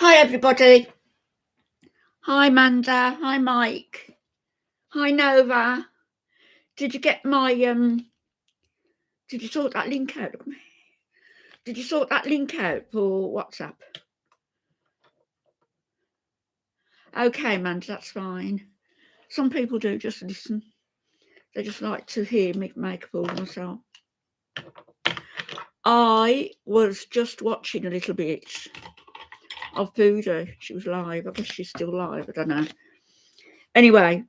Hi, everybody. Hi, Amanda. Hi, Mike. Hi, Nova. Did you get my, did you sort that link out? Did you sort that link out for WhatsApp? Okay, Amanda, that's fine. Some people do just listen. They just like to hear me make a fool of myself. I was just watching a little bit of Foodie. She was live. I guess she's still live. I don't know. Anyway,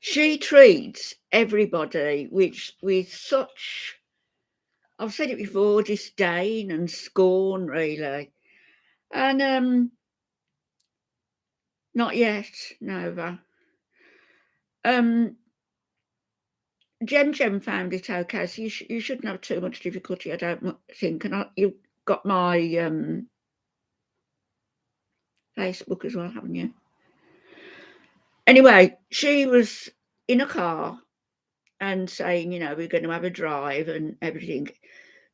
she treats everybody with such, I've said it before, disdain and scorn, really. And not yet, Nova. Jem found it okay, so you shouldn't have too much difficulty, I don't think. And you've got my Facebook as well, haven't you? Anyway, she was in a car and saying, we're going to have a drive and everything.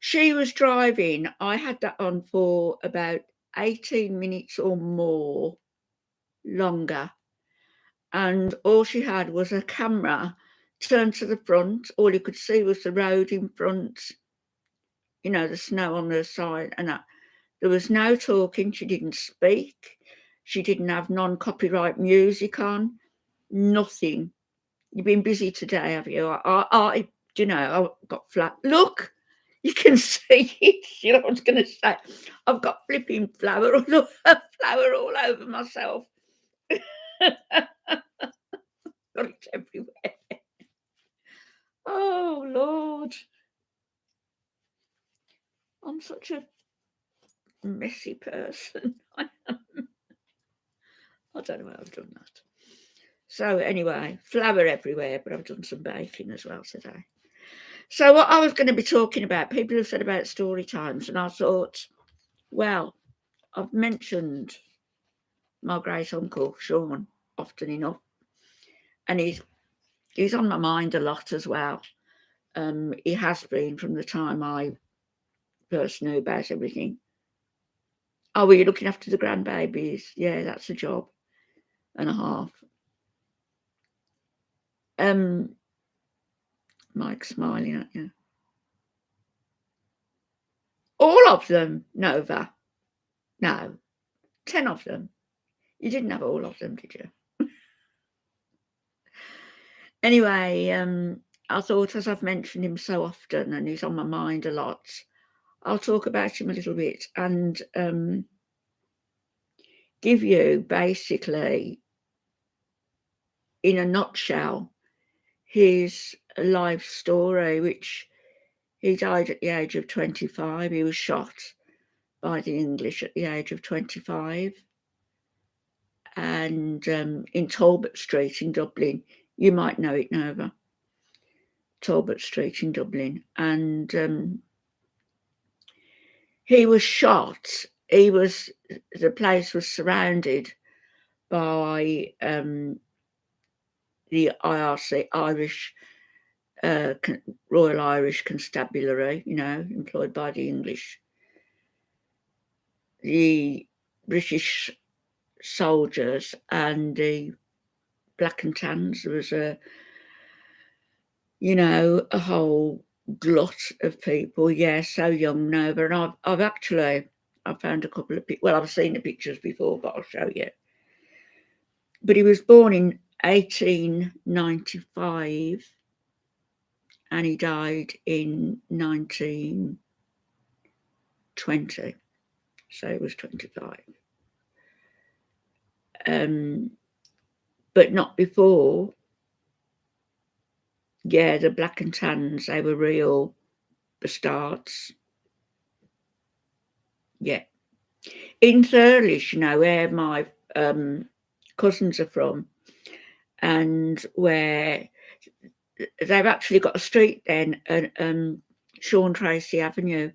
She was driving. I had that on for about 18 minutes or more longer. And all she had was a camera turned to the front. All you could see was the road in front, the snow on the side and that. There was no talking. She didn't speak. She didn't have non-copyright music on. Nothing. You've been busy today, have you? I got flat. Look, you can see it. You know what I was going to say? I've got flipping flour all over myself. Got it everywhere. Oh, Lord. I'm such a messy person. I don't know how I've done that. So anyway, flour everywhere, but I've done some baking as well today. So what I was going to be talking about, people have said about story times, and I thought, well, I've mentioned my great uncle, Sean, often enough, and he's on my mind a lot as well. He has been from the time I first knew about everything. Oh, were you looking after the grandbabies? Yeah, that's a job and a half. Mike's smiling at you. All of them, Nova. No, 10 of them. You didn't have all of them, did you? Anyway, I thought, as I've mentioned him so often and he's on my mind a lot, I'll talk about him a little bit and give you basically, in a nutshell, his life story, which he died at the age of 25. He was shot by the English at the age of 25. And in Talbot Street in Dublin, you might know it, Nova. Talbot Street in Dublin. And he was shot. The place was surrounded by the IRC, Royal Irish Constabulary, employed by the English. The British soldiers and the black and tans. There was a whole glut of people. Yeah, so young, Nova. And I found a couple of pictures. Well, I've seen the pictures before, but I'll show you. But he was born in 1895 and he died in 1920. So he was 25. But not before. Yeah, the black and tans, they were real bastards. Yeah. In Thurles, where my cousins are from, and where they've actually got a street then, Sean Tracy Avenue.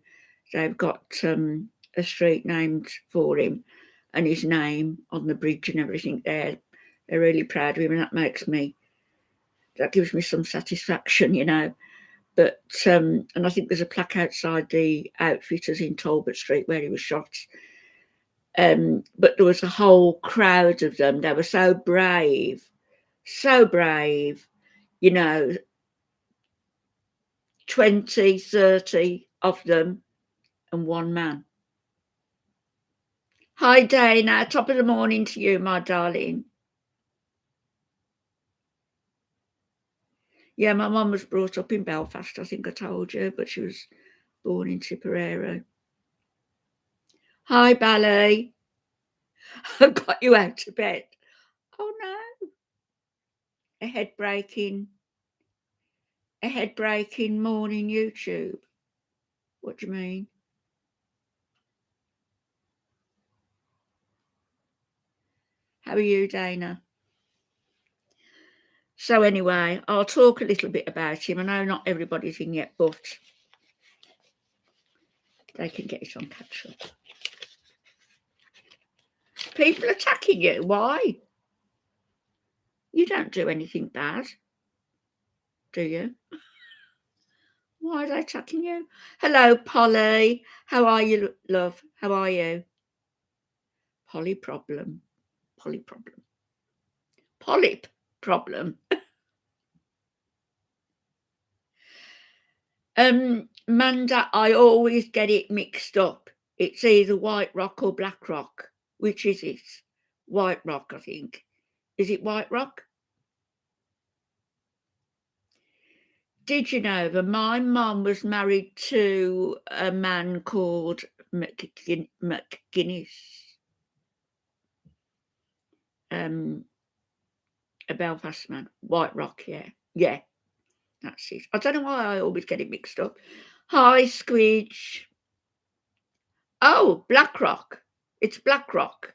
They've got a street named for him and his name on the bridge and everything there. They're really proud of him, and that gives me some satisfaction, But and I think there's a plaque outside the Outfitters in Talbot Street where he was shot. But there was a whole crowd of them. They were so brave, you know, 20, 30 of them and one man. Hi, Dana. Top of the morning to you, my darling. Yeah, my mum was brought up in Belfast, I think I told you, but she was born in Tipperary. Hi, Bally. I got you out of bed. Oh, no. A head-breaking morning YouTube. What do you mean? How are you, Dana? So anyway, I'll talk a little bit about him. I know not everybody's in yet, but they can get it on catch up. People attacking you. Why? You don't do anything bad, do you? Why are they attacking you? Hello, Polly. How are you, love? How are you? Polyp problem. Polyp problem. Manda, I always get it mixed up. It's either White Rock or Black Rock. Which is it? White Rock, I think. Is it White Rock? Did you know that my mum was married to a man called McGuinness? A Belfast man. White Rock, yeah. Yeah, that's it. I don't know why I always get it mixed up. Hi, Squidge. Oh, Black Rock. It's Black Rock.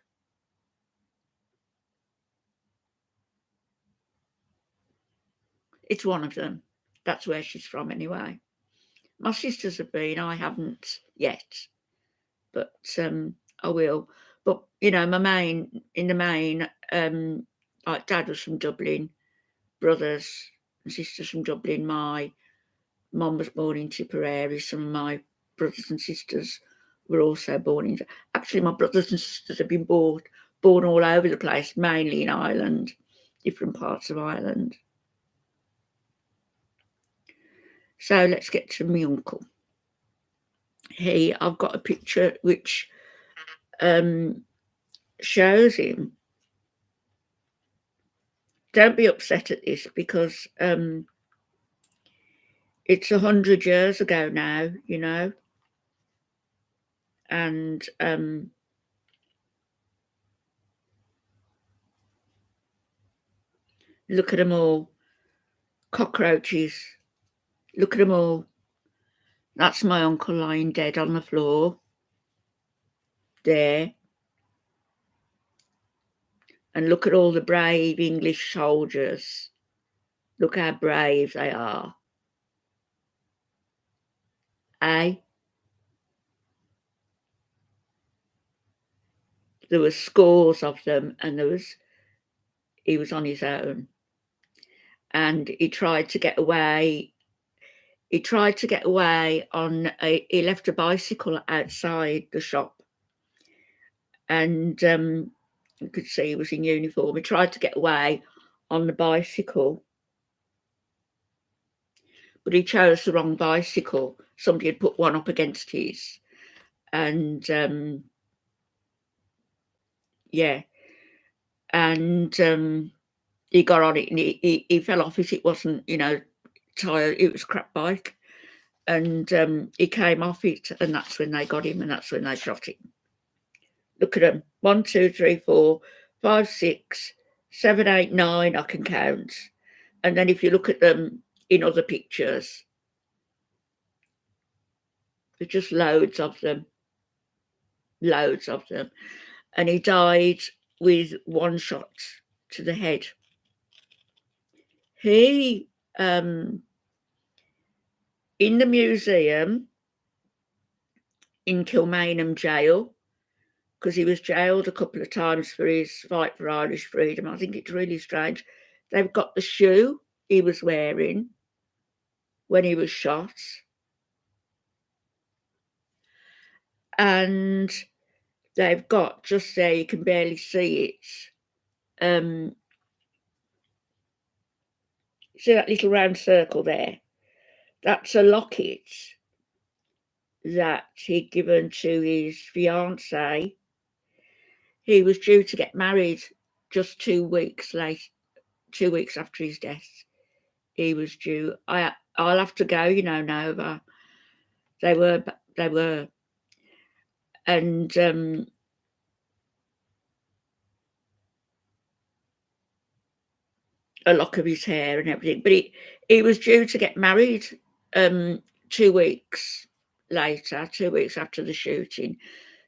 It's one of them. That's where she's from anyway. My sisters have been. I haven't yet, but I will. But you know, in the main, like Dad was from Dublin, brothers and sisters from Dublin. My mum was born in Tipperary. Some of my brothers and sisters were also born in. Actually, my brothers and sisters have been born all over the place, mainly in Ireland, different parts of Ireland. So let's get to my uncle. I've got a picture which shows him. Don't be upset at this because it's 100 years ago now, you know, and look at them all, cockroaches. Look at them all. That's my uncle lying dead on the floor there. And look at all the brave English soldiers. Look how brave they are. Eh? There were scores of them, and he was on his own. And he tried to get away. He left a bicycle outside the shop. And you could see he was in uniform. He tried to get away on the bicycle, but he chose the wrong bicycle. Somebody had put one up against his, and yeah, and he got on it, and he fell off it. It wasn't, you know, tired. It was a crap bike, and he came off it, and that's when they got him, and that's when they shot him. Look at them: 1, 2, 3, 4, 5, 6, 7, 8, 9. I can count. And then if you look at them in other pictures, there's just loads of them. And he died with one shot to the head. He, in the museum in Kilmainham jail, because he was jailed a couple of times for his fight for Irish freedom. I think it's really strange. They've got the shoe he was wearing when he was shot. And they've got just there, you can barely see it. See that little round circle there? That's a locket that he'd given to his fiancée. He was due to get married just 2 weeks after his death. He was due. I'll have to go, Nova. They were, and a lock of his hair and everything. But he was due to get married 2 weeks later, 2 weeks after the shooting.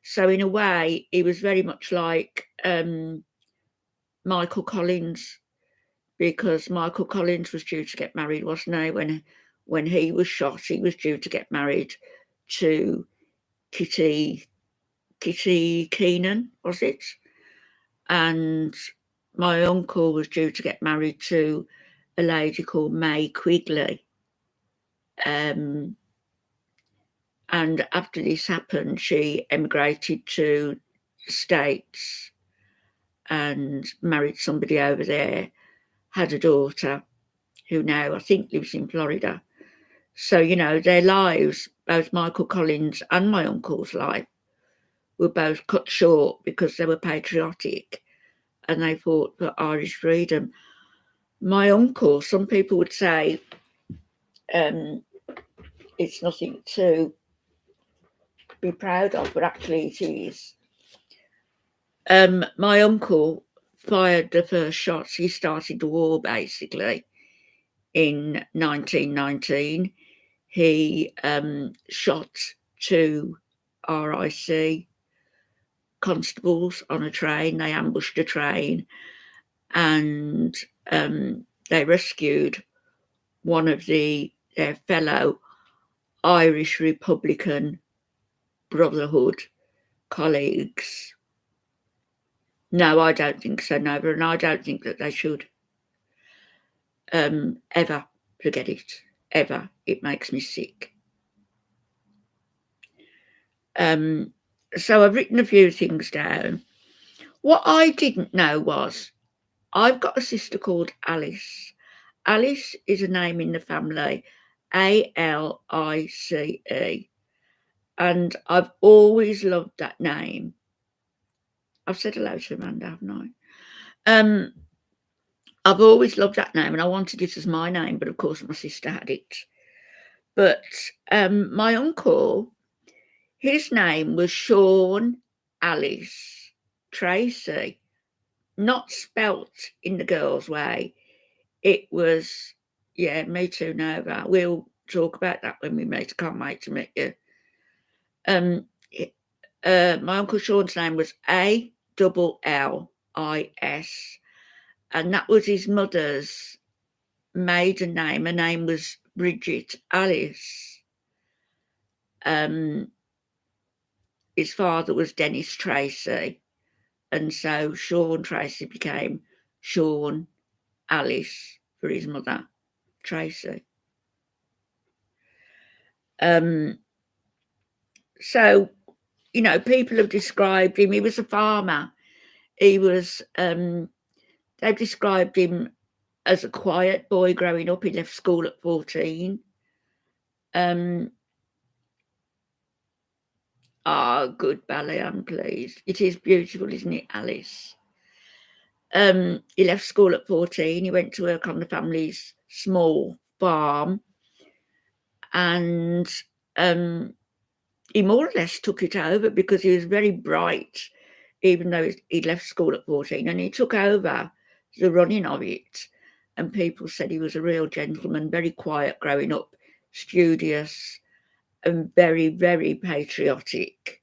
So in a way, he was very much like Michael Collins, because Michael Collins was due to get married, wasn't he? When he was shot, he was due to get married to Kitty Keenan, was it? And my uncle was due to get married to a lady called May Quigley. And after this happened, she emigrated to the States and married somebody over there, had a daughter who now I think lives in Florida. So, their lives, both Michael Collins and my uncle's life, were both cut short because they were patriotic and they fought for Irish freedom. My uncle, some people would say it's nothing to be proud of, but actually it is. My uncle fired the first shots. He started the war basically in 1919. He shot 2 RIC constables on a train. They ambushed a train and they rescued one of their fellow Irish Republican Brotherhood colleagues. No, I don't think so, Nova, and I don't think that they should ever forget it. Ever. It makes me sick. So I've written a few things down. What I didn't know was I've got a sister called Alice. Alice is a name in the family, ALICE. And I've always loved that name. I've said hello to Amanda, haven't I? I've always loved that name and I wanted it as my name, but of course my sister had it. But my uncle, his name was Sean Alice Tracy, not spelt in the girl's way. It was, yeah, me too, Nova. We'll talk about that when we meet. I can't wait to meet you. My Uncle Sean's name was ALLIS, and that was his mother's maiden name. Her name was Bridget Alice. His father was Dennis Tracy, and so Sean Tracy became Sean Alice for his mother, Tracy. So, people have described him. He was a farmer. He was, they've described him as a quiet boy growing up. He left school at 14. Good ballet, I'm pleased. It is beautiful, isn't it, Alice? He left school at 14. He went to work on the family's small farm, and he more or less took it over because he was very bright, even though he'd left school at 14, and he took over the running of it. And people said he was a real gentleman, very quiet growing up, studious, and very, very patriotic,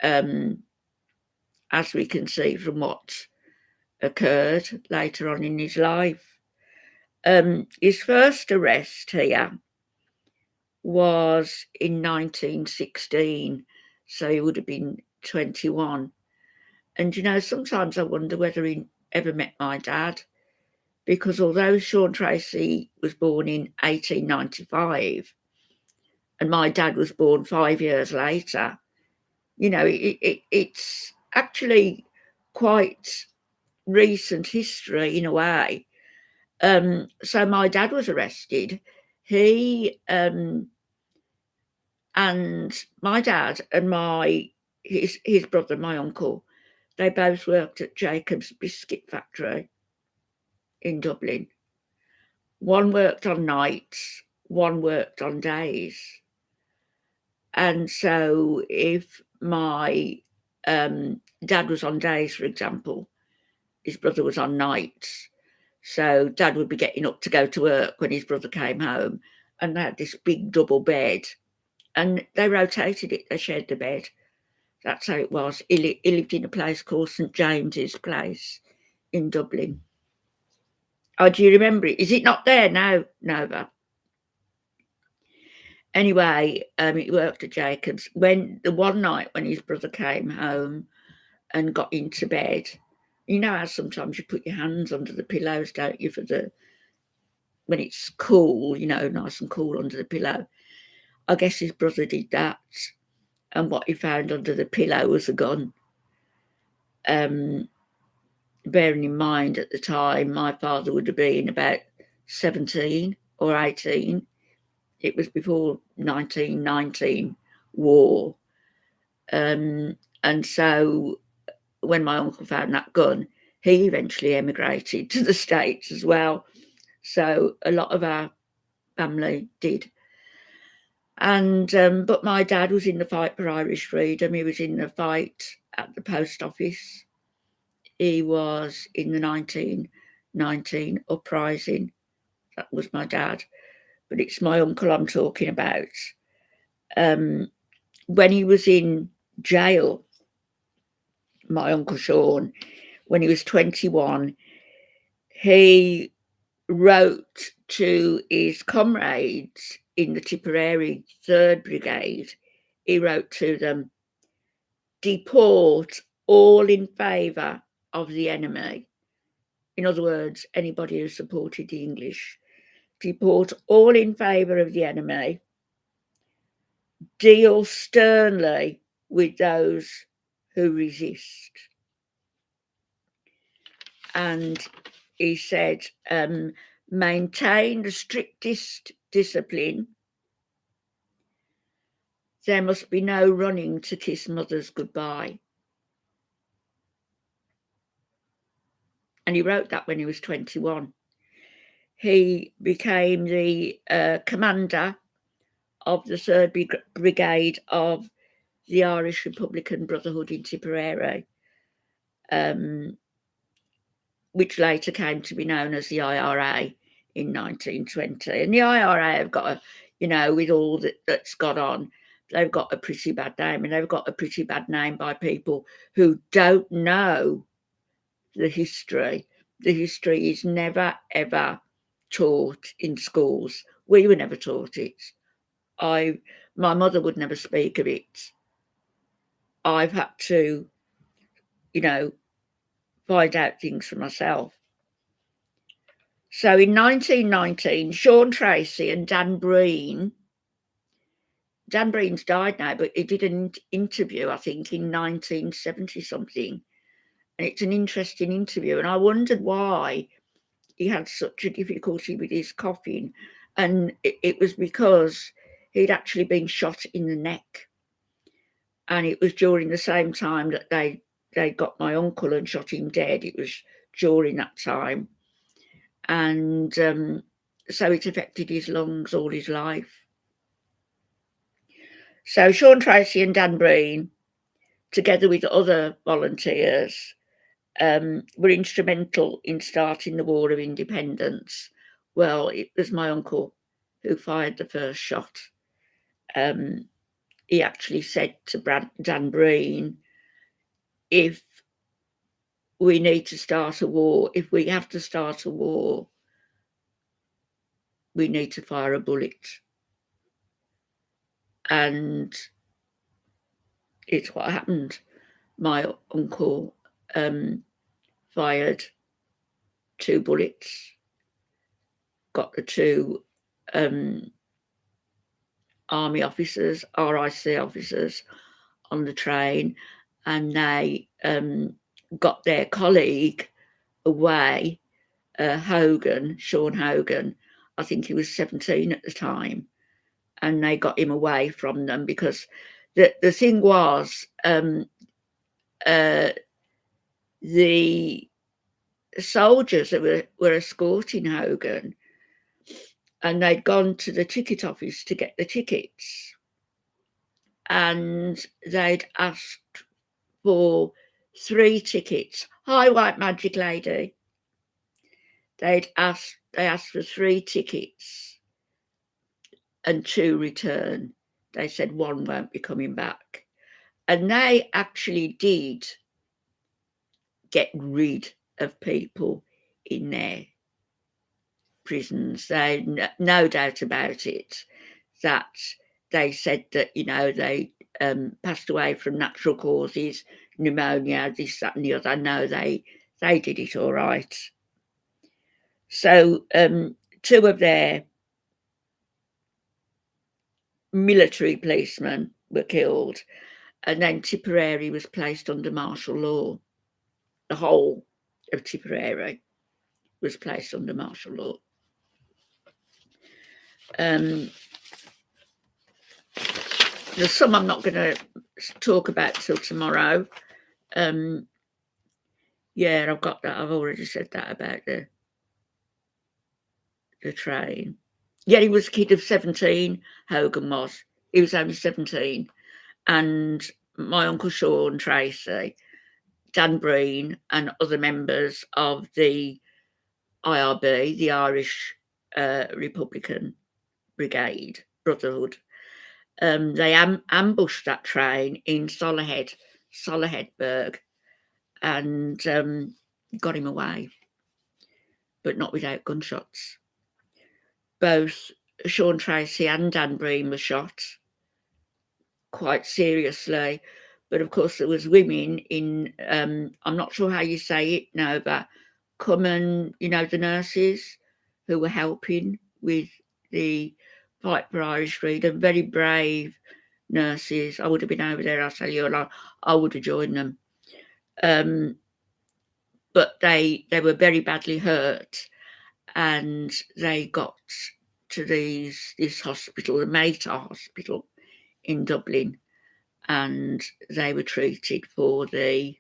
as we can see from what occurred later on in his life. His first arrest here was in 1916, so he would have been 21. And sometimes I wonder whether he ever met my dad, because although Sean Tracy was born in 1895 and my dad was born 5 years later, it's actually quite recent history in a way. So my dad was arrested. He and my dad and his brother, my uncle, they both worked at Jacob's Biscuit Factory in Dublin. One worked on nights, one worked on days. And so if my dad was on days, for example, his brother was on nights. So dad would be getting up to go to work when his brother came home, and they had this big double bed, and they rotated it. They shared the bed. That's how it was. He lived in a place called St James's Place in Dublin. Oh, do you remember it? Is it not there now, Nova? Anyway, he worked at Jacobs. When the one night when his brother came home and got into bed, you know how sometimes you put your hands under the pillows, don't you, when it's cool, nice and cool under the pillow. I guess his brother did that, and what he found under the pillow was a gun. Bearing in mind at the time my father would have been about 17 or 18. It was before 1919 war. And so when my uncle found that gun, he eventually emigrated to the States as well. So a lot of our family did. And but my dad was in the fight for Irish freedom. He was in the fight at the post office. He was in the 1919 uprising. That was my dad. But it's my uncle I'm talking about. When he was in jail, my uncle Sean, when he was 21, he wrote to his comrades in the Tipperary 3rd Brigade. He wrote to them, deport all in favour of the enemy. In other words, anybody who supported the English. Deport all in favour of the enemy. Deal sternly with those who resist. And he said, maintain the strictest discipline. There must be no running to kiss mothers goodbye. And he wrote that when he was 21. He became the commander of the 3rd Brigade of the Irish Republican Brotherhood in Tipperary, which later came to be known as the IRA in 1920. And the IRA have got with all that's got on, they've got a pretty bad name, and they've got a pretty bad name by people who don't know the history. The history is never, ever taught in schools. We were never taught it. My mother would never speak of it. I've had to, find out things for myself. So in 1919, Sean Tracy and Dan Breen, Dan Breen's died now, but he did an interview, I think, in 1970 something. And it's an interesting interview. And I wondered why he had such a difficulty with his coughing. And it was because he'd actually been shot in the neck. And it was during the same time that they got my uncle and shot him dead. It was during that time. And so it affected his lungs all his life. So Sean Tracy and Dan Breen, together with other volunteers, were instrumental in starting the War of Independence. Well, it was my uncle who fired the first shot. He actually said to Dan Breen, if we need to start a war, if we have to start a war, we need to fire a bullet. And it's what happened. My uncle fired 2 bullets, got the 2 army officers, RIC officers, on the train, and they got their colleague away, Hogan, Sean Hogan. I think he was 17 at the time, and they got him away from them because the thing was, the soldiers that were escorting Hogan, and they'd gone to the ticket office to get the tickets, and they'd asked for 3 tickets. Hi, White Magic Lady. They asked for 3 tickets and 2 return. They said 1 won't be coming back. And they actually did get rid of people in their prisons. They, no doubt about it, that they said that, you know, they passed away from natural causes, pneumonia, this, that, and the other. No, they did it all right. So 2 of their military policemen were killed, and then Tipperary was placed under martial law. The whole of Tipperary was placed under martial law. There's some I'm not going to talk about till tomorrow. Yeah, I've got that. I've already said that about the train. Yeah, he was a kid of 17, Hogan was. He was only 17. And my Uncle Sean Tracy, Dan Breen, and other members of the IRB, the Irish Republican Brigade, Brotherhood, they ambushed that train in Soliheadburg, and got him away, but not without gunshots. Both Sean Tracy and Dan Breen were shot quite seriously, but of course there was women in, I'm not sure how you say it now, but common, you know, the nurses who were helping with the fight for Irish freedom, very brave nurses. I would have been over there, I'll tell you a lot. I would have joined them. But they were very badly hurt, and they got to this hospital, the Mater Hospital in Dublin, and they were treated for the...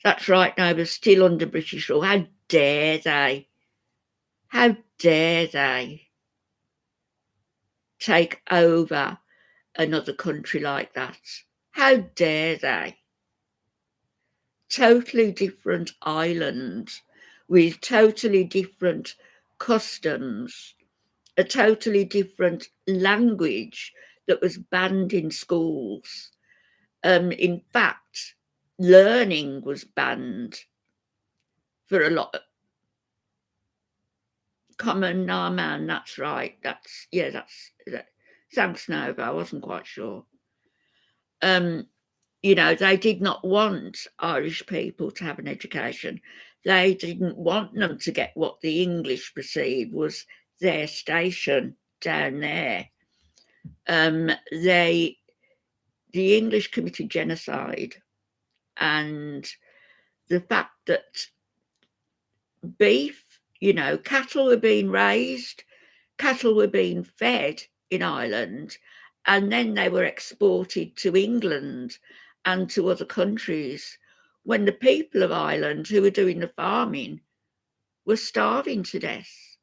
That's right, now we're still under British rule. How dare they? How dare they take over another country like that? How dare they? Totally different islands with totally different customs, a totally different language that was banned in schools. In fact, learning was banned for a lot. Common Narman, that's right. That's thanks, Nova. I wasn't quite sure. You know, they did not want Irish people to have an education. They didn't want them to get what the English perceived was their station down there. The English committed genocide, and the fact that beef, you know, cattle were being raised, cattle were being fed in Ireland, and then they were exported to England and to other countries, when the people of Ireland who were doing the farming were starving to death.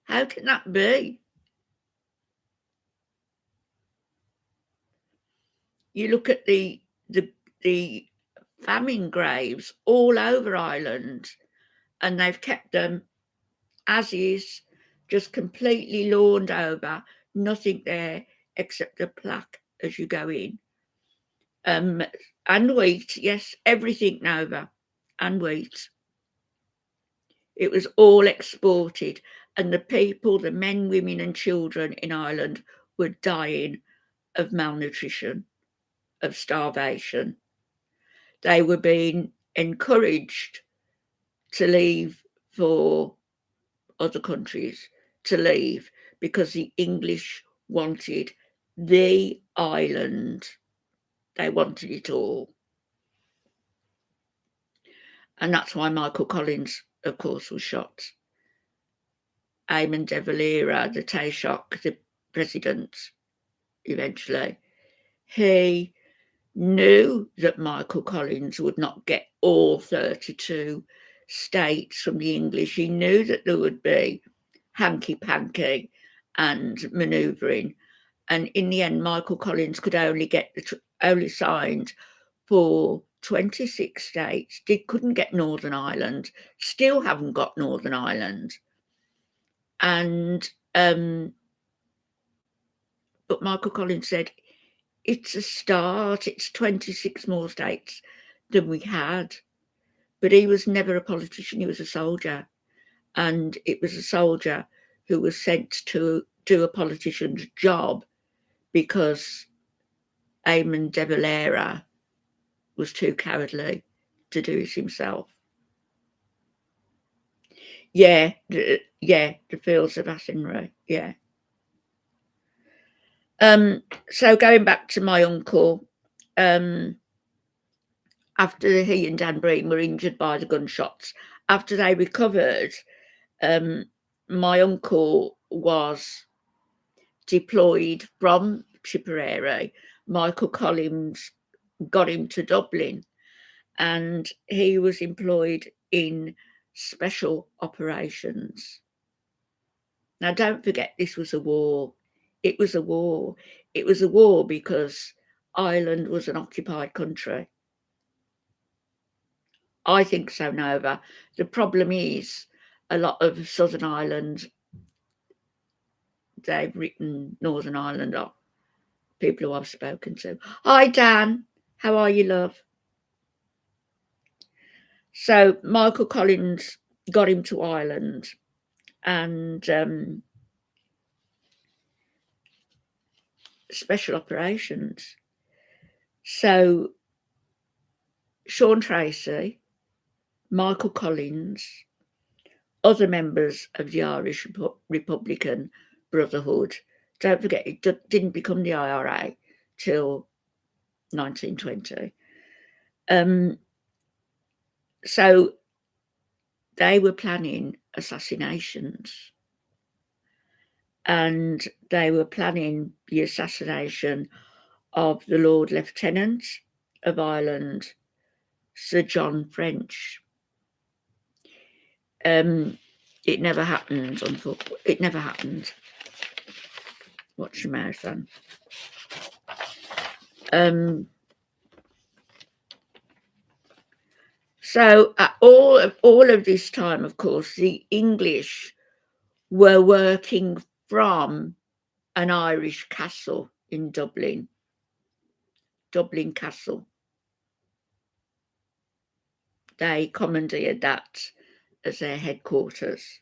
How can that be? You look at the famine graves all over Ireland, and they've kept them as is, just completely lawned over, nothing there except a plaque as you go in. And wheat, yes, everything Nova, and wheat. It was all exported, and the people, the men, women and children in Ireland were dying of malnutrition, of starvation. They were being encouraged to leave for other countries, to leave, because the English wanted the island. They wanted it all. And that's why Michael Collins, of course, was shot. Eamon de Valera, the Taoiseach, the president, eventually, he knew that Michael Collins would not get all 32 states from the English. He knew that there would be hanky-panky and manoeuvring. And in the end, Michael Collins could only signed for 26 states. Couldn't get Northern Ireland. Still haven't got Northern Ireland. And but Michael Collins said, it's a start. It's 26 more states than we had. But he was never a politician. He was a soldier. And it was a soldier who was sent to do a politician's job because Eamon de Valera was too cowardly to do it himself. Yeah, the fields of Athenry, yeah. So going back to my uncle, after he and Dan Breen were injured by the gunshots, after they recovered, my uncle was deployed from Tipperary. Michael Collins got him to Dublin, and he was employed in special operations. Now, don't forget, this was a war. It was a war. It was a war because Ireland was an occupied country. I think so, Nova. The problem is a lot of Southern Ireland, they've written Northern Ireland off. People who I've spoken to. Hi, Dan. How are you, love? So Michael Collins got him to Ireland, and special operations. So Sean Tracy, Michael Collins, other members of the Irish Republican Brotherhood. Don't forget, it didn't become the IRA till 1920. So they were planning assassinations, and they were planning the assassination of the Lord Lieutenant of Ireland, Sir John French. It never happened. It never happened. Watch your mouth, then. So at all of this time, of course, the English were working from an Irish castle in Dublin Castle. They commandeered that as their headquarters.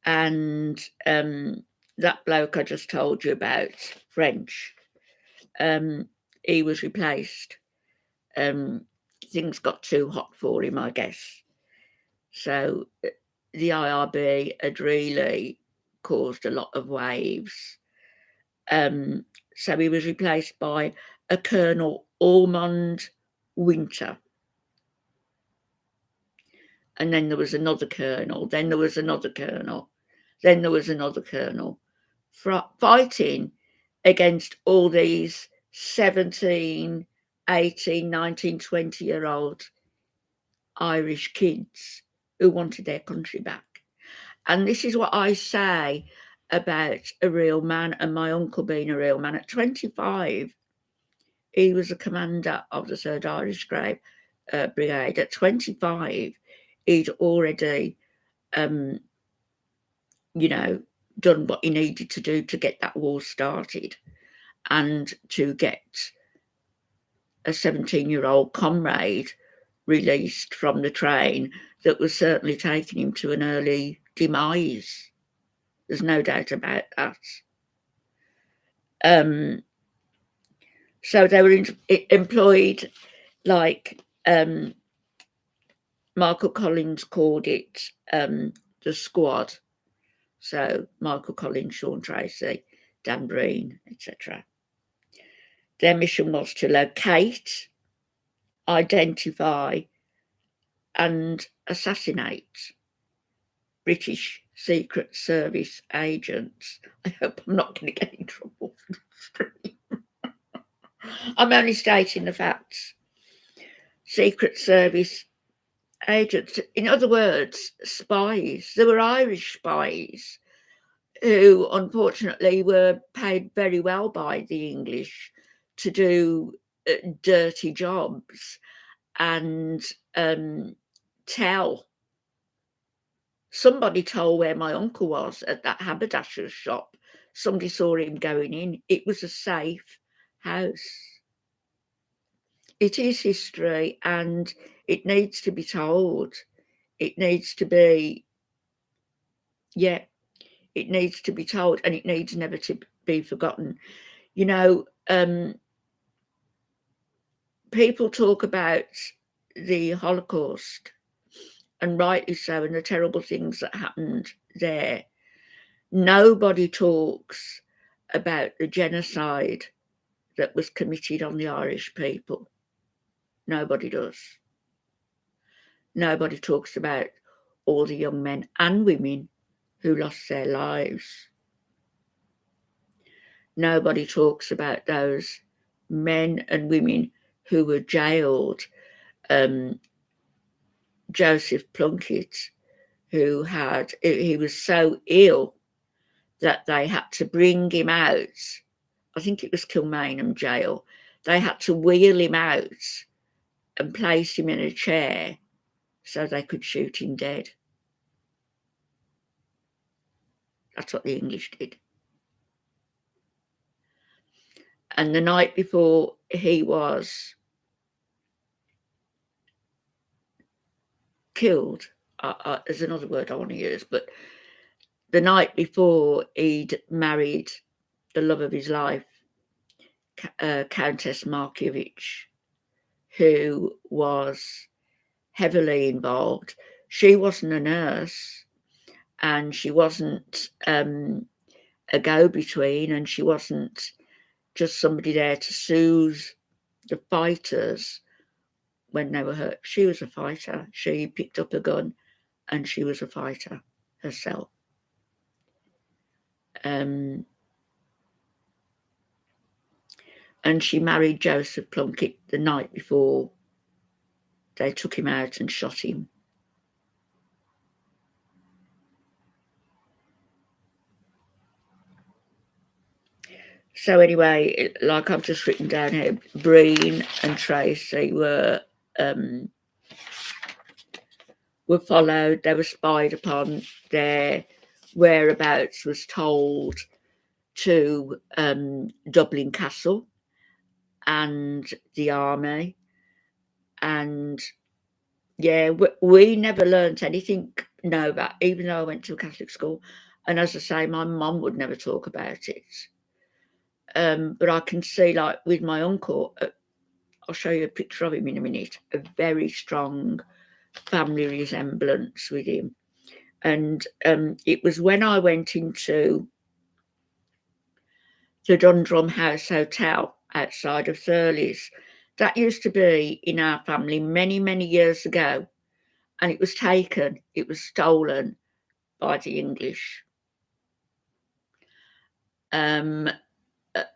And that bloke I just told you about, French, he was replaced. Things got too hot for him, I guess. So the IRB had really caused a lot of waves. So he was replaced by a Colonel Ormond Winter. And then there was another colonel, then there was another colonel, then there was another colonel, fighting against all these 17, 18, 19, 20-year-old Irish kids who wanted their country back. And this is what I say about a real man and my uncle being a real man. At 25, he was a commander of the 3rd Irish Brigade. At 25, he'd already, done what he needed to do to get that war started and to get a 17-year-old comrade released from the train that was certainly taking him to an early demise. There's no doubt about that. So they were employed, like Michael Collins called it, the squad. So Michael Collins, Sean Tracy, Dan Breen, etc. Their mission was to locate, identify, and assassinate British Secret Service agents. I hope I'm not going to get in trouble for this. I'm only stating the facts. Secret Service agents, in other words, spies. There were Irish spies who unfortunately were paid very well by the English to do dirty jobs and tell. Somebody told where my uncle was at that haberdasher's shop. Somebody saw him going in. It was a safe house. It is history and it needs to be told. It needs to be, it needs to be told, and it needs never to be forgotten. You know, people talk about the Holocaust, and rightly so, and the terrible things that happened there. Nobody talks about the genocide that was committed on the Irish people. Nobody does. Nobody talks about all the young men and women who lost their lives. Nobody talks about those men and women who were jailed. Joseph Plunkett, he was so ill that they had to bring him out. I think it was Kilmainham jail. They had to wheel him out and place him in a chair so they could shoot him dead. That's what the English did. And the night before he was killed, there's another word I want to use, but the night before he'd married the love of his life, Countess Markievicz, who was heavily involved. She wasn't a nurse and she wasn't a go-between, and she wasn't just somebody there to soothe the fighters when they were hurt. She was a fighter. She picked up a gun and she was a fighter herself. And she married Joseph Plunkett the night before they took him out and shot him. So anyway, like I've just written down here, Breen and Tracy were followed, they were spied upon, their whereabouts was told to Dublin Castle and the army. And yeah, we never learnt anything, no, that, even though I went to a Catholic school. And as I say, my mum would never talk about it. But I can see, like with my uncle, I'll show you a picture of him in a minute, a very strong family resemblance with him. And it was when I went into the Dundrum House Hotel outside of Thurles. That used to be in our family many, many years ago. And it was taken, it was stolen by the English. And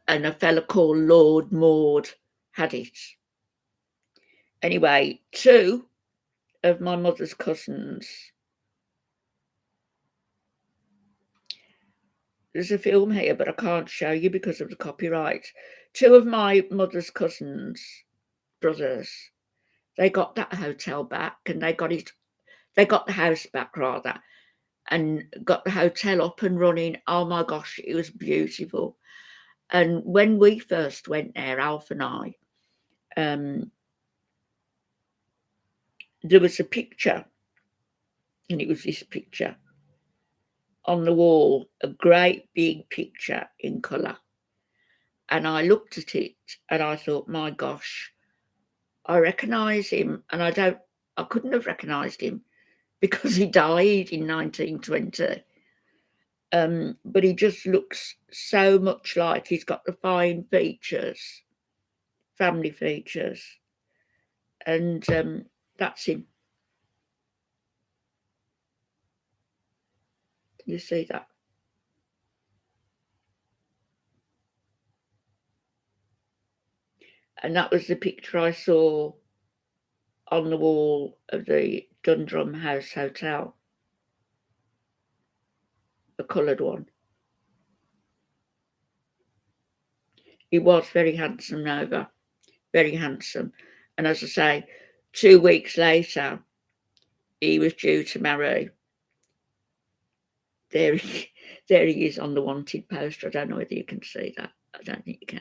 a fella called Lord Maud had it. Anyway, two of my mother's cousins, there's a film here, but I can't show you because of the copyright. Two of my mother's cousins, brothers, they got that hotel back, and they got the house back rather, and got the hotel up and running. Oh my gosh, it was beautiful. And when we first went there, Alf and I, there was a picture, and it was this picture on the wall, a great big picture in colour. And I looked at it and I thought, my gosh, I recognise him. And I couldn't have recognised him because he died in 1920. But he just looks so much like he's got the fine features, family features, and that's him. Can you see that? And that was the picture I saw on the wall of the Dundrum House Hotel, the coloured one. He was very handsome, Nova, very handsome. And as I say, 2 weeks later, he was due to marry. There he, there he is on the wanted poster. I don't know whether you can see that. I don't think you can.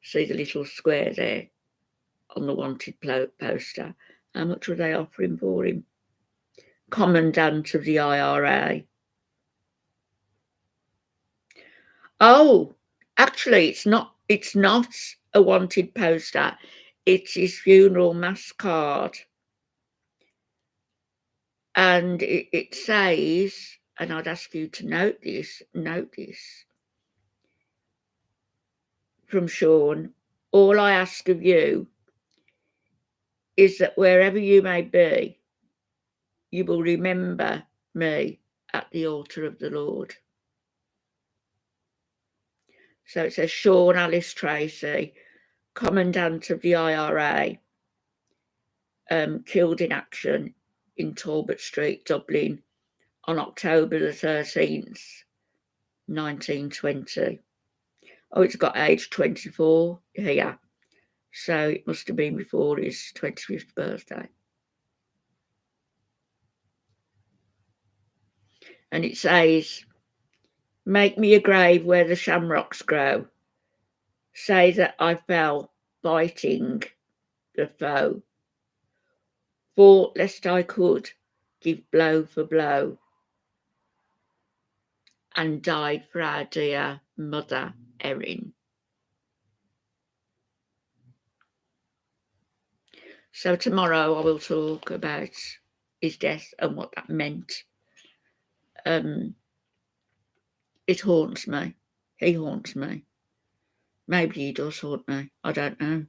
See the little square there on the wanted poster. How much were they offering for him? Commandant of the IRA. Oh, actually, it's not a wanted poster. It's his funeral mass card. And it says, and I'd ask you to note this from Sean, all I ask of you is that wherever you may be, you will remember me at the altar of the Lord. So it says Sean Alice Tracy, Commandant of the IRA, killed in action in Talbot Street, Dublin, on October the 13th, 1920. Oh, it's got age 24 here. So it must have been before his 25th birthday. And it says, make me a grave where the shamrocks grow. Say that I fell fighting the foe. Fought lest I could give blow for blow. And died for our dear mother, Erin. So tomorrow I will talk about his death and what that meant. It haunts me. He haunts me. Maybe he does haunt me. I don't know.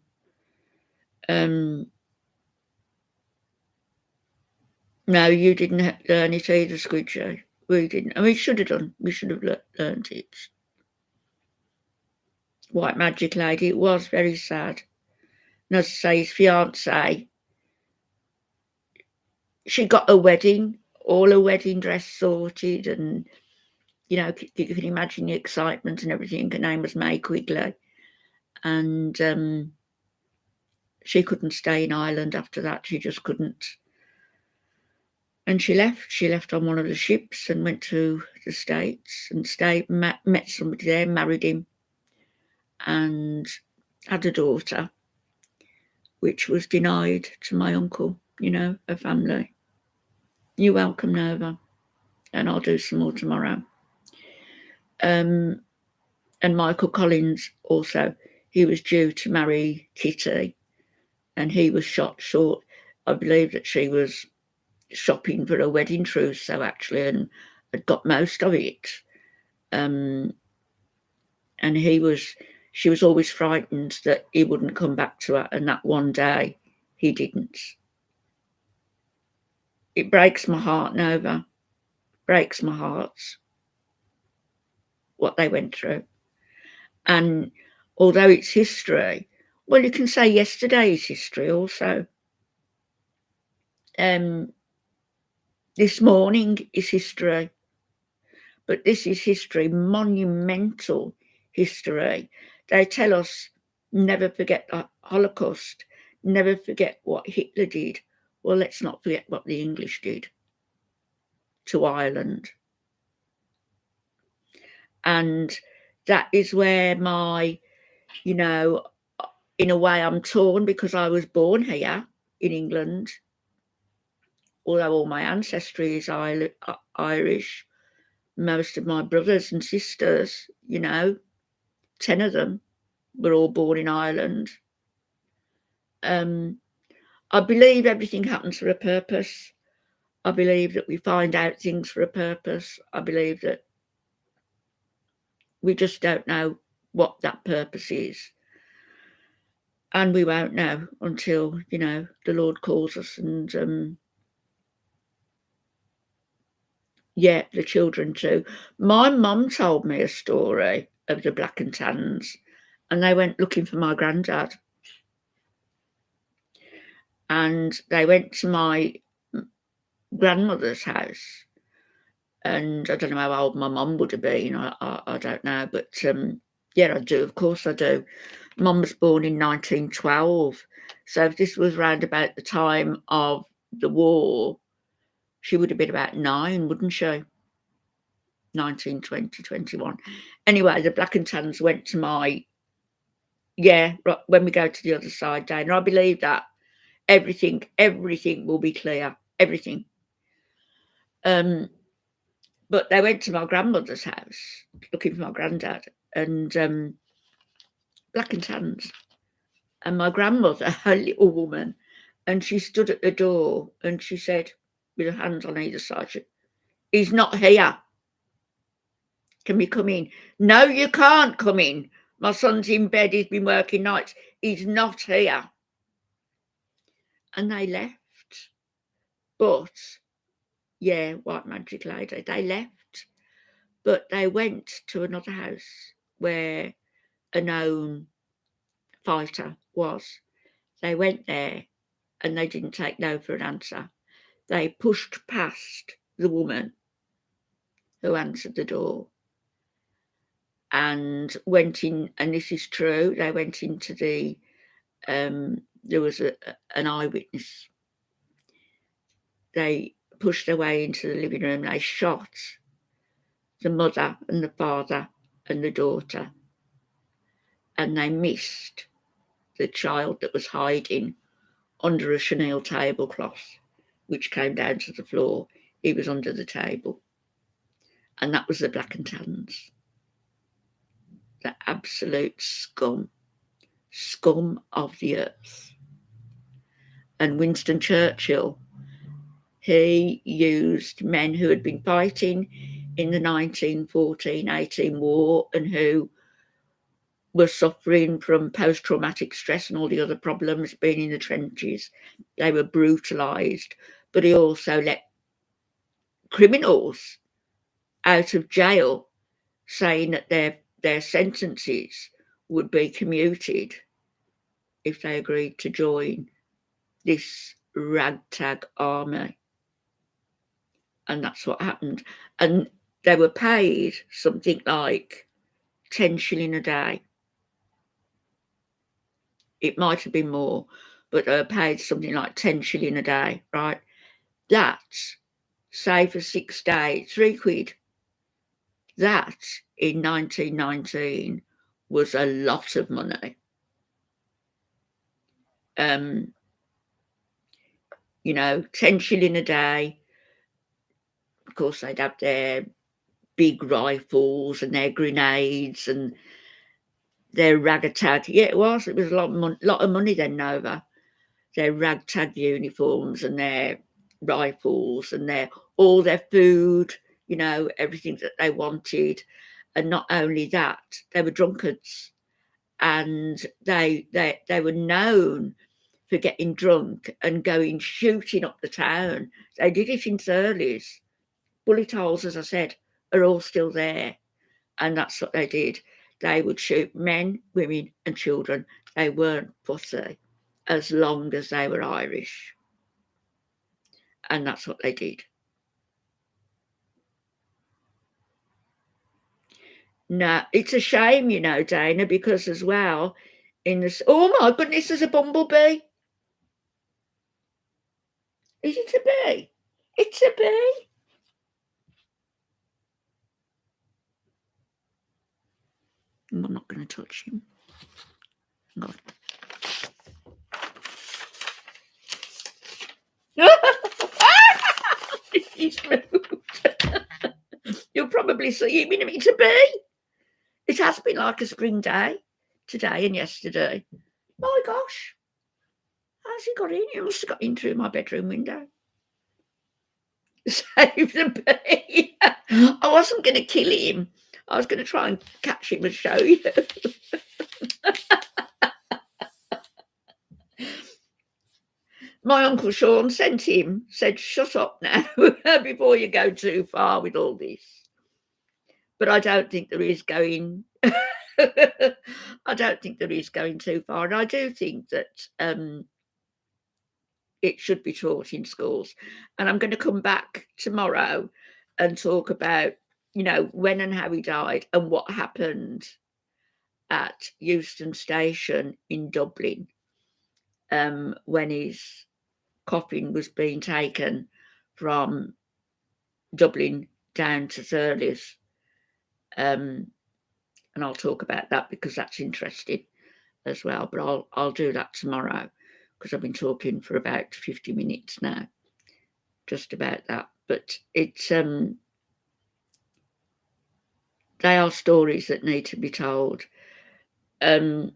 No, you didn't learn it either, Squidgy. We didn't. And we should have done. We should have learned it. White Magic Lady. It was very sad. And as I say, his fiancée, she got a wedding, all her wedding dress sorted, and you know, you can imagine the excitement and everything. Her name was May Quigley, and she couldn't stay in Ireland after that. She just couldn't. And she left. She left on one of the ships and went to the States and met somebody there, married him, and had a daughter, which was denied to my uncle, you know, her family. You're welcome, Nova. And I'll do some more tomorrow. And Michael Collins also, he was due to marry Kitty, and he was shot short. I believe that she was shopping for a wedding trousseau, actually, and had got most of it. And she was always frightened that he wouldn't come back to her, and that one day he didn't. It breaks my heart, Nova. Breaks my heart what they went through. And although it's history, well, you can say yesterday is history also. This morning is history, but this is history, monumental history. They tell us never forget the Holocaust, never forget what Hitler did. Well, let's not forget what the English did to Ireland. And that is where my, you know, in a way I'm torn, because I was born here in England, although all my ancestry is Irish. Most of my brothers and sisters, you know, 10 of them were all born in Ireland. I believe everything happens for a purpose. I believe that we find out things for a purpose. I believe that we just don't know what that purpose is. And we won't know until, the Lord calls us. And, the children too. My mum told me a story of the Black and Tans, and they went looking for my granddad. And they went to my grandmother's house. And I don't know how old my mum would have been. I don't know. But, I do. Of course I do. Mum was born in 1912. So if this was round about the time of the war, she would have been about 9, wouldn't she? 19, 20, 21. Anyway, the Black and Tans went to my, when we go to the other side, Dana, I believe that everything will be clear. Everything. But they went to my grandmother's house looking for my granddad, and Black and Tans. And my grandmother, a little woman, and she stood at the door and she said, with her hands on either side, "He's not here. Can we come in?" "No, you can't come in. My son's in bed. He's been working nights. He's not here." And they left. But, white magic lady, they left. But they went to another house where a known fighter was. They went there and they didn't take no for an answer. They pushed past the woman who answered the door and went in, and this is true, they went into the, there was an eyewitness. They pushed their way into the living room. They shot the mother and the father and the daughter, and they missed the child that was hiding under a chenille tablecloth, which came down to the floor. He was under the table. And that was the Black and Tans. The absolute scum of the earth. And Winston Churchill, he used men who had been fighting in the 1914-18 war and who were suffering from post-traumatic stress and all the other problems, being in the trenches. They were brutalised, but he also let criminals out of jail, saying that their sentences would be commuted if they agreed to join this ragtag army. And that's what happened. And they were paid something like 10 shilling a day. It might have been more, but they were paid something like 10 shilling a day, right? That's, say for 6 days, £3. That, in 1919, was a lot of money. 10 shilling a day. Of course, they'd have their big rifles and their grenades and their ragtag. Yeah, it was a lot of money then, Nova. Their ragtag uniforms and their rifles and all their food, everything that they wanted. And not only that, they were drunkards, and they were known for getting drunk and going shooting up the town. They did it in Thurleys. Bullet holes, as I said, are all still there. And that's what they did. They would shoot men, women and children. They weren't fussy as long as they were Irish. And that's what they did. No, it's a shame, Dana, because as well, oh my goodness, there's a bumblebee. Is it a bee? It's a bee. I'm not going to touch him. God. He's moved. You'll probably see him in a minute. A bee. It has been like a spring day today and yesterday. My gosh. How's he got in? He must have got in through my bedroom window. Save the bee. I wasn't gonna kill him. I was gonna try and catch him and show you. My Uncle Sean sent him, said, "Shut up now before you go too far with all this." But I don't think there is going I don't think there is going too far, and I do think that, it should be taught in schools, and I'm gonna come back tomorrow and talk about, when and how he died and what happened at Euston Station in Dublin, when his coffin was being taken from Dublin down to Thurles. And I'll talk about that because that's interesting as well. But I'll do that tomorrow because I've been talking for about 50 minutes now, just about that. But it's they are stories that need to be told. Yeah,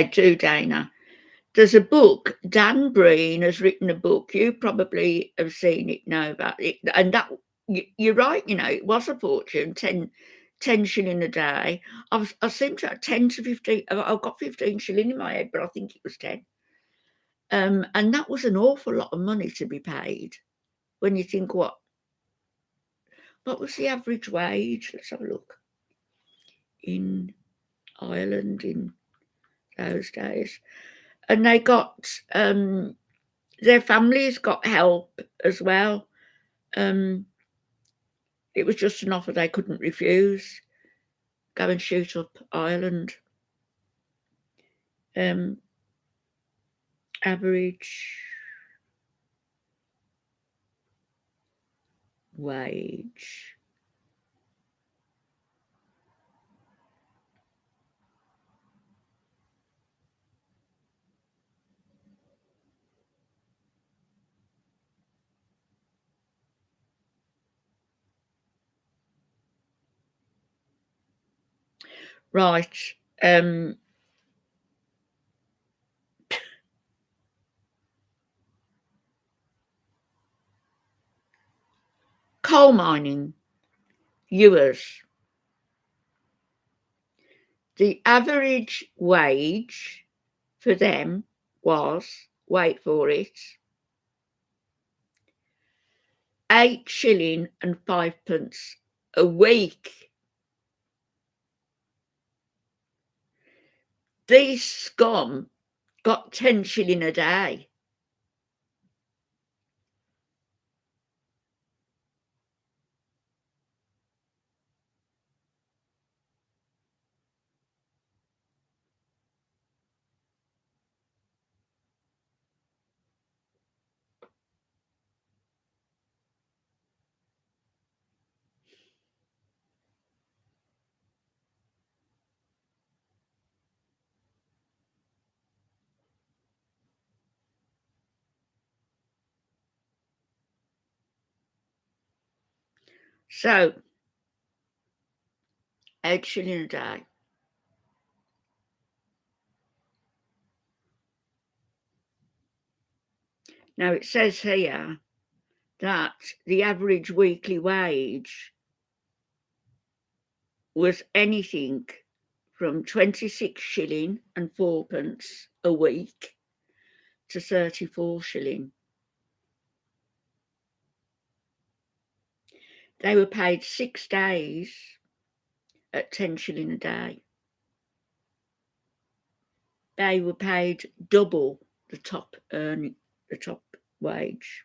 do, Dana. There's a book. Dan Breen has written a book. You probably have seen it, know about it. And that you're right. It was a fortune. 10 shilling a day. I seem to have 10 to 15. I've got 15 shilling in my head, but I think it was 10. And that was an awful lot of money to be paid when you think what was the average wage? Let's have a look. In Ireland in those days. And they got their families got help as well. It was just an offer they couldn't refuse. Go and shoot up Ireland. Average wage. Right. Coal mining, Ewers. The average wage for them was, wait for it, 8 shilling and 5 pence a week. These scum got 10 shilling a day. So, 8 shilling a day. Now it says here that the average weekly wage was anything from 26 shilling and 4 pence a week to 34 shilling. They were paid 6 days at 10 shilling a day. They were paid double the top wage.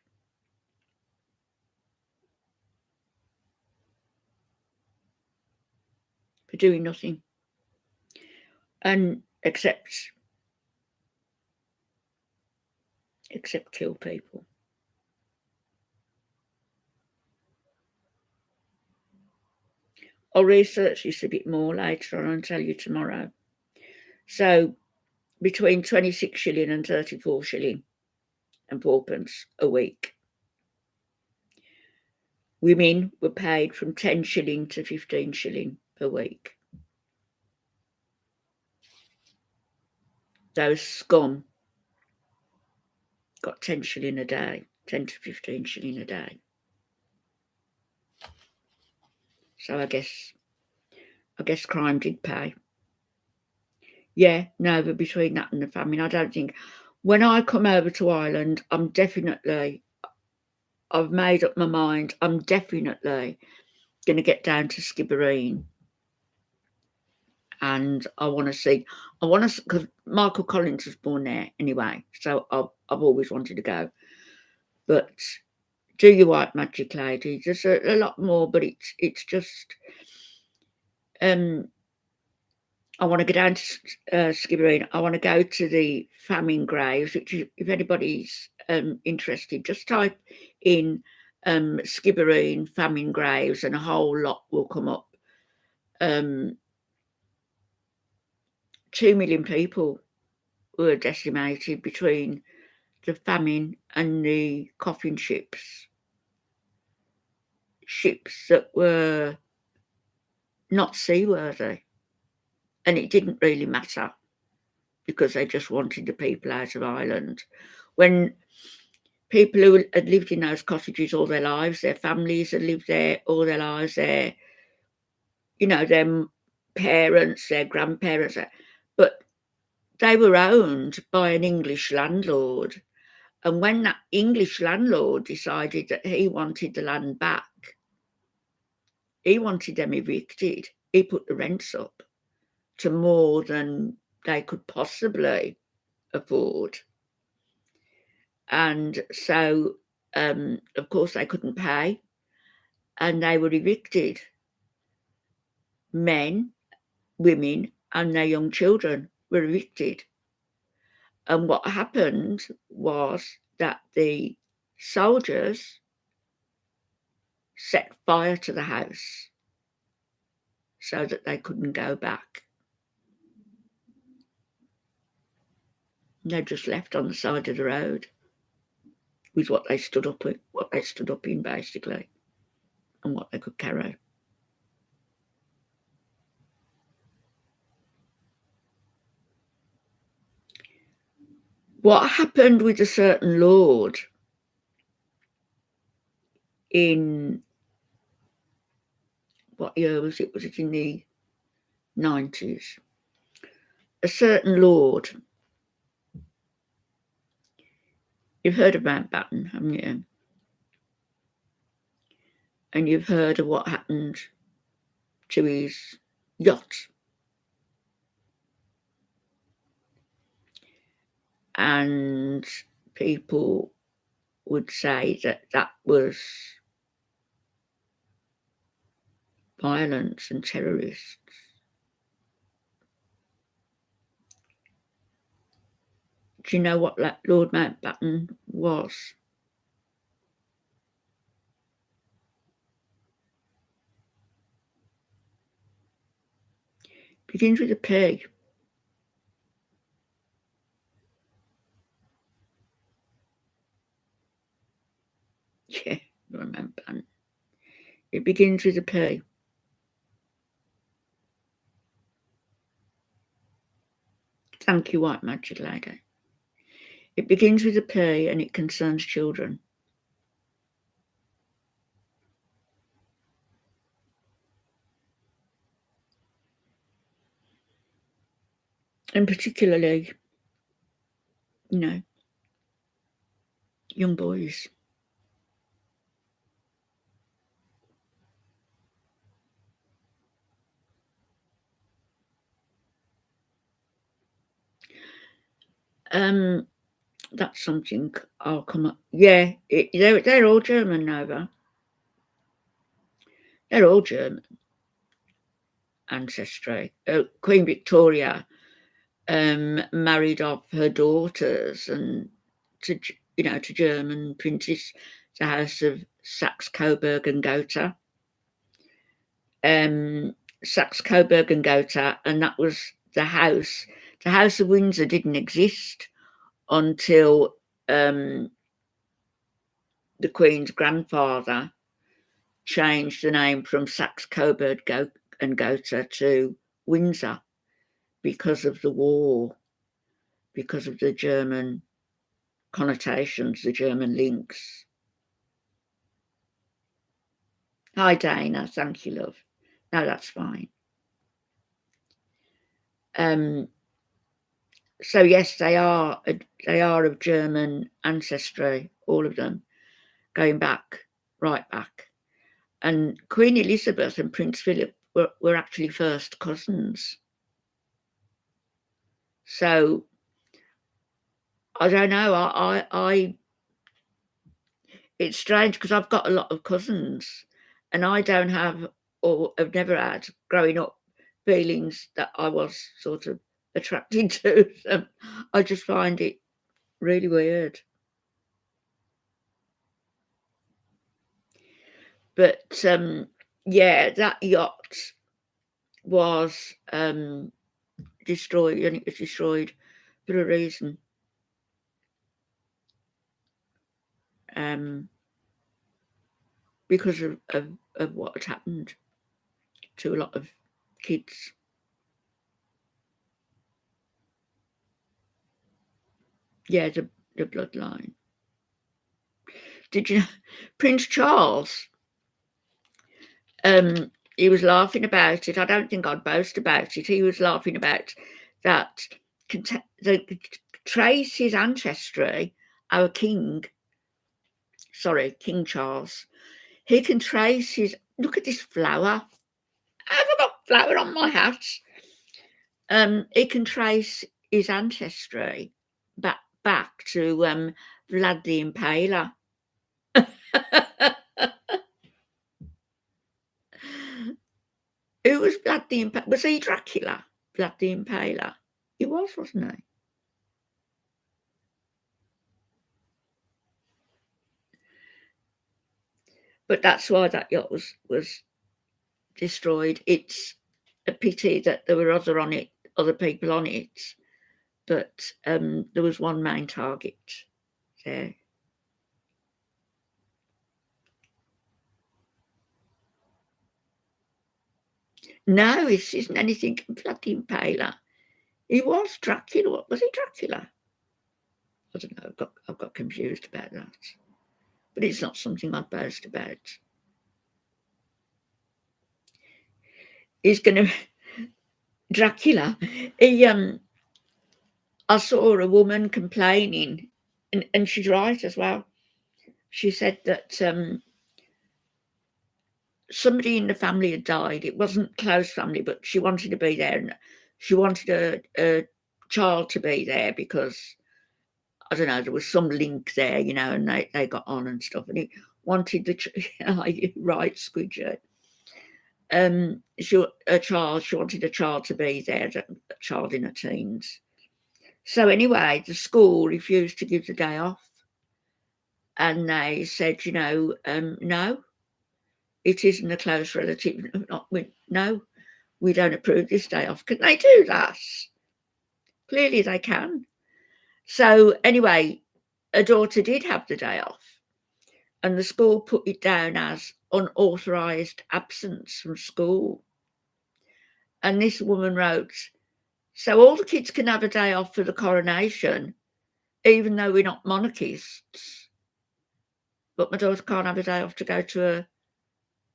For doing nothing. And except kill people. I'll research this a bit more later on and tell you tomorrow. So between 26 shilling and 34 shilling and 4 pence a week. Women were paid from 10 shilling to 15 shilling per week. Those scum got 10 shilling a day. 10 to 15 shilling a day. So I guess crime did pay. Yeah, no, but between that and the famine, I don't think when I come over to Ireland, I've made up my mind, I'm definitely going to get down to Skibbereen. And I want to, because Michael Collins was born there anyway, so I've always wanted to go. But do your white magic, lady. There's a lot more, but it's just, I want to go down to Skibbereen. I want to go to the famine graves, which if anybody's interested, just type in Skibbereen famine graves and a whole lot will come up. 2 million people were decimated between the famine and the coffin ships that were not seaworthy. And it didn't really matter because they just wanted the people out of Ireland. When people who had lived in those cottages all their lives, their families had lived there all their lives, their parents, their grandparents, but they were owned by an English landlord. And when that English landlord decided that he wanted the land back, he wanted them evicted. He put the rents up to more than they could possibly afford. And so, of course, they couldn't pay and they were evicted. Men, women, and their young children were evicted. And what happened was that the soldiers set fire to the house so that they couldn't go back. They just left on the side of the road with what they stood up in basically, and what they could carry. What happened with a certain lord in what year was it? Was it in the 90s? A certain lord. You've heard of Mountbatten, haven't you? And you've heard of what happened to his yacht. And people would say that that was violence and terrorists. Do you know what Lord Mountbatten was? Begins with a P. Yeah, Lord Mountbatten. It begins with a P. Thank you, White Magic Lady. It begins with a P and it concerns children. And particularly, young boys. That's something I'll come up. Yeah, they're all German, Nova. They're all German ancestry. Queen Victoria married off her daughters and to German princes, the House of Saxe-Coburg and Gotha. Saxe-Coburg and Gotha, and that was the house. The House of Windsor didn't exist until the Queen's grandfather changed the name from Saxe-Coburg and Gotha to Windsor because of the war, because of the German connotations, the German links. Hi, Dana. Thank you, love. No, that's fine. So yes, they are of German ancestry, all of them, going back, right back. And Queen Elizabeth and Prince Philip were actually first cousins. So I don't know. I it's strange because I've got a lot of cousins, and I don't have, or have never had, growing up, feelings that I was sort of attracted to them. I just find it really weird. But yeah, that yacht was destroyed, and it was destroyed for a reason. Because of what had happened to a lot of kids. Yeah, the bloodline. Did you know Prince Charles? He was laughing about it. I don't think I'd boast about it. He was laughing about that. Trace his ancestry, our king. Sorry, King Charles. He can trace his. Look at this flower. Have I got flower on my hat? He can trace his ancestry back to Vlad the Impaler. Who was Vlad the Impaler? Was he Dracula? Vlad the Impaler? He was, wasn't he? But that's why that yacht was destroyed. It's a pity that there were other people on it, but there was one main target there. No, it isn't anything Vlad the Impaler. He was Dracula. Was he Dracula? I don't know. I've got confused about that. But it's not something I'd boast about. He's going to Dracula. I saw a woman complaining, and she's right as well. She said that somebody in the family had died. It wasn't close family, but she wanted to be there, and she wanted a child to be there because, I don't know, there was some link there, and they got on and stuff. And he wanted right, Squidger. She wanted a child to be there, a child in her teens. So anyway, the school refused to give the day off. And they said, no, it isn't a close relative. No, we don't approve this day off. Can they do that? Clearly they can. So anyway, her daughter did have the day off, and the school put it down as unauthorised absence from school. And this woman wrote, so all the kids can have a day off for the coronation, even though we're not monarchists. But my daughter can't have a day off to go to a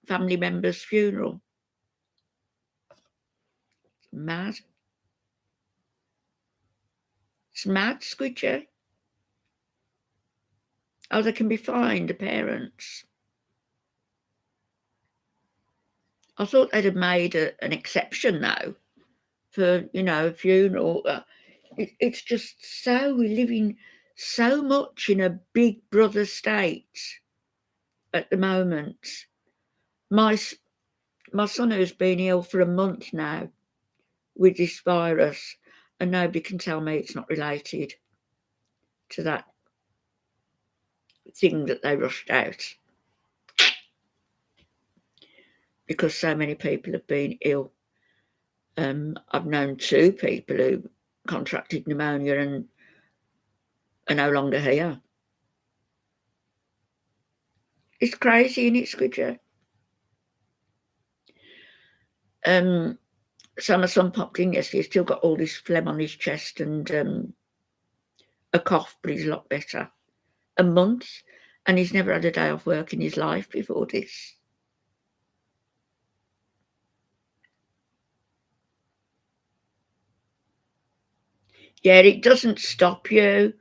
family member's funeral. Mad. It's mad, Squidger. Oh, they can be fined, the parents. I thought they'd have made an exception, though, for, a funeral. It's just so, we're living so much in a big brother state at the moment. My son, who's been ill for a month now with this virus, and nobody can tell me it's not related to that thing that they rushed out, because so many people have been ill. I've known 2 people who contracted pneumonia and are no longer here. It's crazy, isn't it, Squidger? So my son popped in yesterday. He's still got all this phlegm on his chest, and a cough, but he's a lot better. A month, and he's never had a day off work in his life before this. Yeah, it doesn't stop you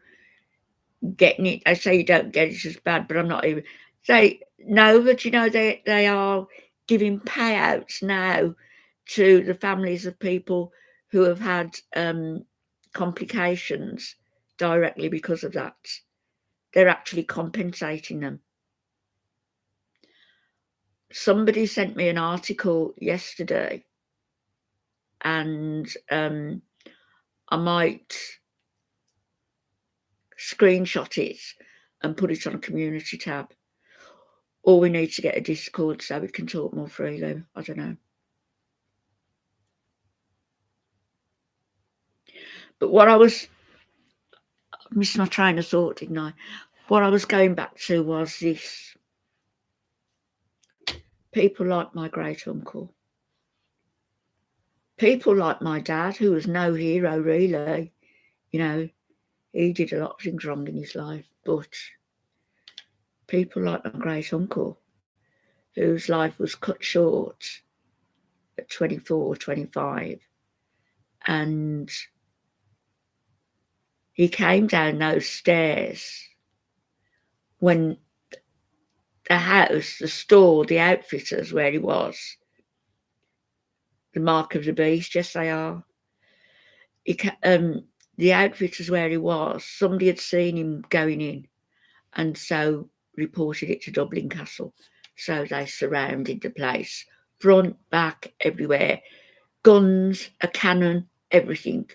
getting it. I say you don't get it as bad, but I'm not even no, but they are giving payouts now to the families of people who have had complications directly because of that. They're actually compensating them. Somebody sent me an article yesterday, and I might screenshot it and put it on a community tab. Or we need to get a Discord so we can talk more freely. I don't know. But I missed my train of thought, didn't I? What I was going back to was this. People like my great uncle. People like my dad, who was no hero really. He did a lot of things wrong in his life, but people like my great uncle, whose life was cut short at 24, 25, and he came down those stairs when the house, the store, the outfitters where he was, the mark of the beast, yes they are. The outfitters where he was, somebody had seen him going in and so reported it to Dublin Castle. So they surrounded the place, front, back, everywhere. Guns, a cannon, everything.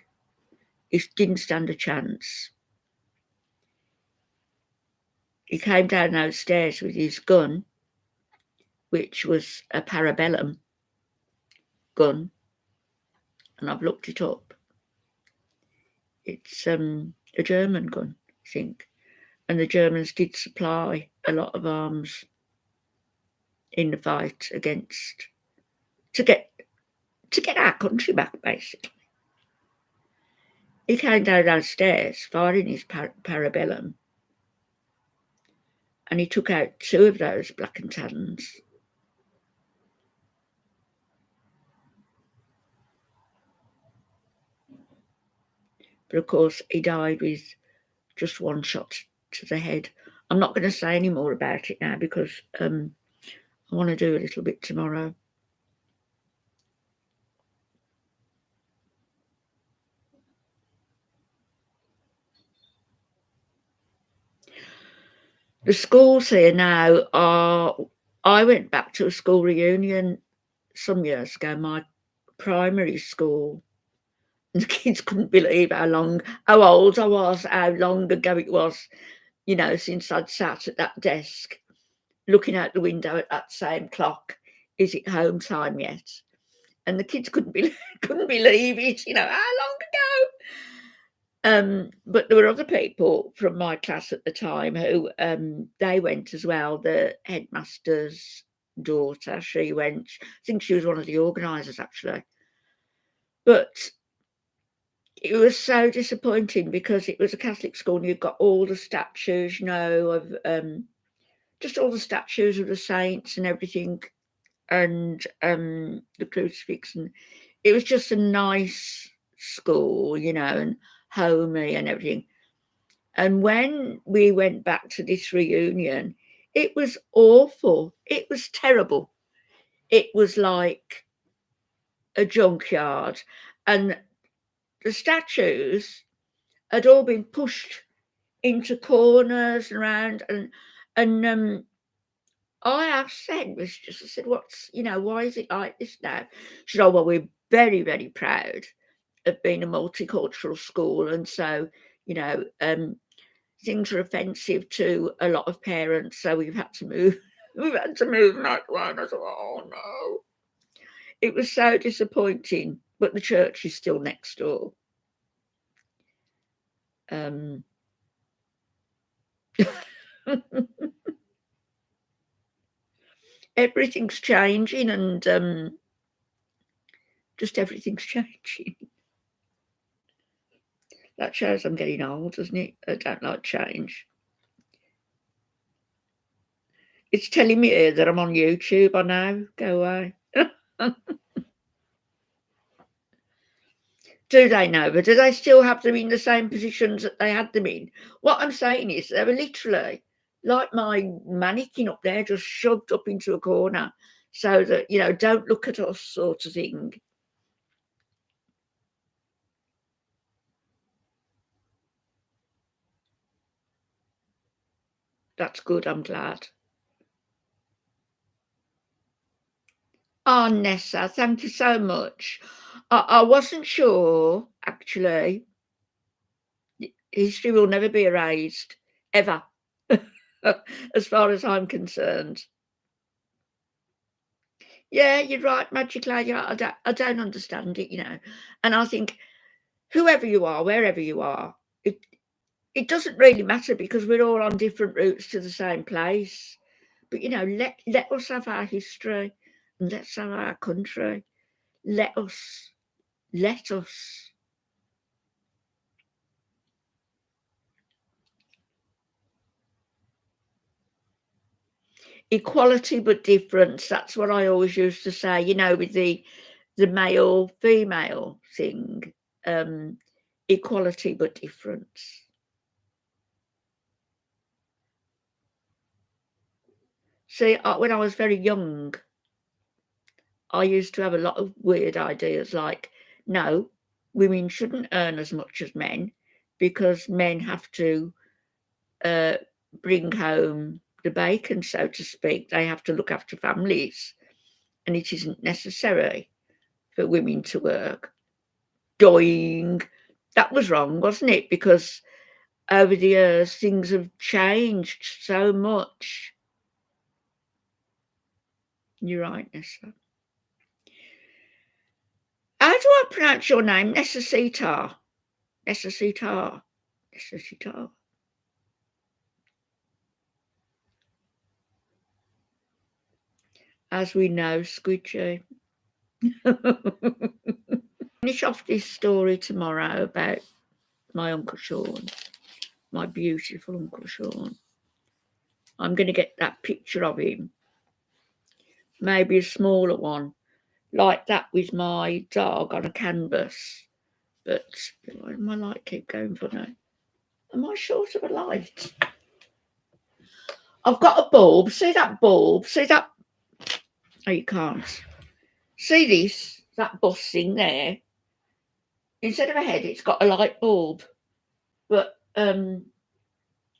He didn't stand a chance. He came down those stairs with his gun, which was a Parabellum gun, and I've looked it up. It's a German gun, I think, and the Germans did supply a lot of arms in the fight against to get our country back, basically. He came down those stairs firing his Parabellum, and he took out 2 of those Black and Tans. But of course, he died with just 1 shot to the head. I'm not going to say any more about it now because I want to do a little bit tomorrow. The schools here now are. I went back to a school reunion some years ago, my primary school, and the kids couldn't believe how old I was, how long ago it was, since I'd sat at that desk looking out the window at that same clock. Is it home time yet? And the kids couldn't believe it, how long ago? But there were other people from my class at the time who they went as well. The headmaster's daughter, she went. I think she was one of the organisers actually. But it was so disappointing because it was a Catholic school and you've got all the statues, of just all the statues of the saints and everything, and the crucifix, and it was just a nice school, and homey and everything. And when we went back to this reunion, it was awful. It was terrible. It was like a junkyard, and the statues had all been pushed into corners and around, and I asked headmistress, I said, why is it like this now? She said, oh, well, we're very, very proud of being a multicultural school, and so, things are offensive to a lot of parents, so we've had to move. We've had to move that one. I thought, oh no. It was so disappointing, but the church is still next door. Everything's changing, and just everything's changing. That shows I'm getting old, doesn't it? I don't like change. It's telling me here that I'm on YouTube. I know. Go away. Do they know? But do they still have them in the same positions that they had them in? What I'm saying is they were literally like my mannequin up there, just shoved up into a corner so that, don't look at us sort of thing. That's good, I'm glad. Oh, Nessa, thank you so much. I wasn't sure, actually. History will never be erased, ever, as far as I'm concerned. Yeah, you're right, Magic Lady. I don't understand it, and I think whoever you are, wherever you are, it doesn't really matter because we're all on different routes to the same place. But let us have our history and let's have our country. Let us. Let us. Equality but difference. That's what I always used to say, with the male female thing. Um, Equality but difference. See, when I was very young, I used to have a lot of weird ideas like, no, women shouldn't earn as much as men because men have to uh, bring home the bacon, so to speak. They have to look after families, and it isn't necessary for women to work. Doing. That was wrong, wasn't it? Because over the years, things have changed so much. You're right, Nessa. How do I pronounce your name? Necessita. Necessita. Necessita. As we know, Squidgy. Finish off this story tomorrow about my Uncle Sean, my beautiful Uncle Sean. I'm going to get that picture of him, maybe a smaller one, like that with my dog on a canvas. But why does my light keep going funny? Am I short of a light? I've got a bulb. See that bulb? See that? Oh, you can't. See this? That bus thing there? Instead of a head, it's got a light bulb. But I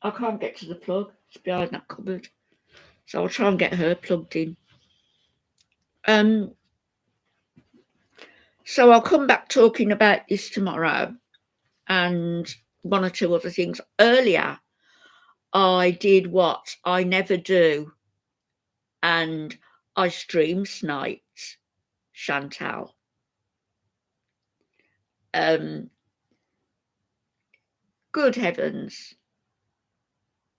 can't get to the plug. It's behind that cupboard. So I'll try and get her plugged in. So I'll come back talking about this tomorrow and one or two other things. Earlier, I did what I never do, and I stream sniped Chantal. Good heavens.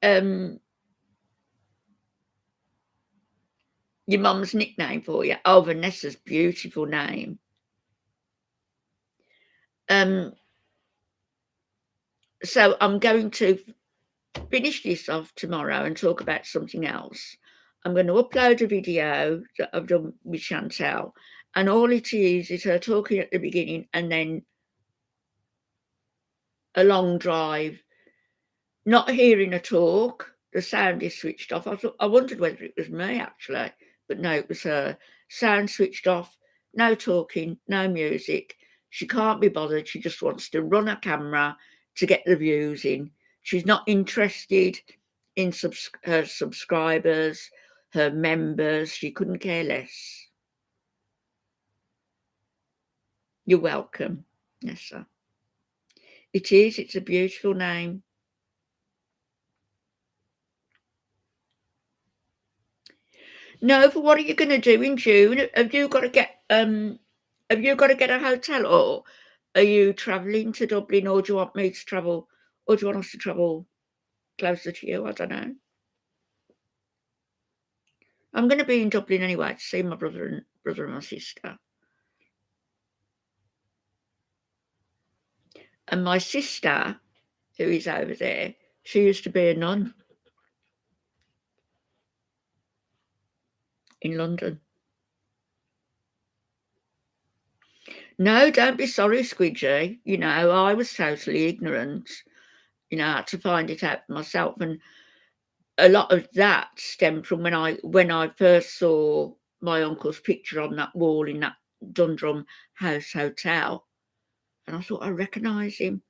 Your mum's nickname for you? Oh, Vanessa's beautiful name. So I'm going to finish this off tomorrow and talk about something else. I'm going to upload a video that I've done with Chantal, and all it is her talking at the beginning and then a long drive, not hearing her talk. The sound is switched off. I wondered whether it was me actually, but no, it was her. Sound switched off, no talking, no music. She can't be bothered. She just wants to run a camera to get the views in. She's not interested in her subscribers, her members. She couldn't care less. You're welcome, Nessa. It is. It's a beautiful name. No, but what are you going to do in June? Have you got to get a hotel, or are you travelling to Dublin, or do you want me to travel, or do you want us to travel closer to you? I don't know. I'm going to be in Dublin anyway to see my brother and my sister. And my sister, who is over there, she used to be a nun in London. No, don't be sorry, Squidgy. You know, I was totally ignorant. You know, I had to find it out for myself. And a lot of that stemmed from when I first saw my uncle's picture on that wall in that Dundrum House Hotel. And I thought I recognised him,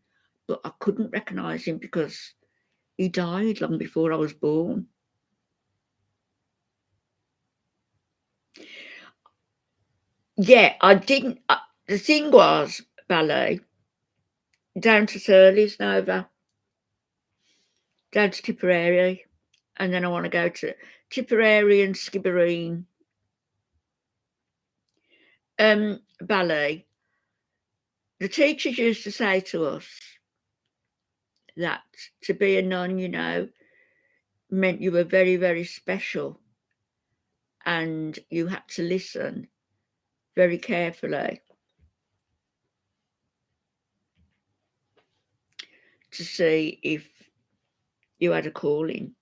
but I couldn't recognise him because he died long before I was born. Yeah, I didn't. The thing was, ballet, down to Surleys, Nova, down to Tipperary, and then I want to go to Tipperary and Skibbereen. Ballet. The teachers used to say to us that to be a nun, you know, meant you were very, very special, and you had to listen very carefully to see if you had a calling.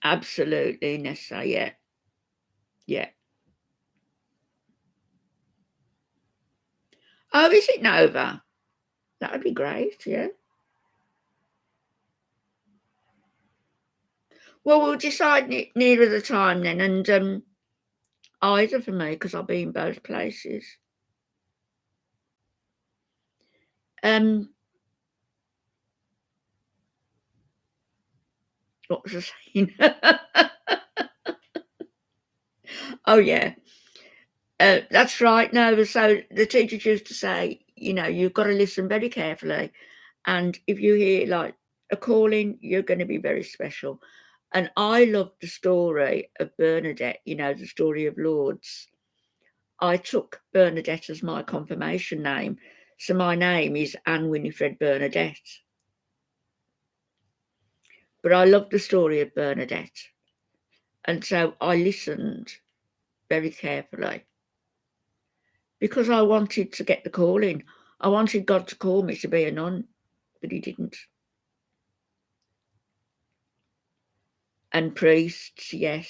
Absolutely, Nessa, yeah. Yeah. Oh, is it Nova? That would be great, yeah. Well, we'll decide nearer the time then, and either for me, because I'll be in both places. What was I saying? Oh, yeah. That's right. No, so the teachers used to say, you know, you've got to listen very carefully. And if you hear like a calling, you're going to be very special. And I love the story of Bernadette, you know, the story of Lourdes. I took Bernadette as my confirmation name. So my name is Anne Winifred Bernadette. But I love the story of Bernadette. And so I listened very carefully because I wanted to get the calling. I wanted God to call me to be a nun, but he didn't. And priests, yes.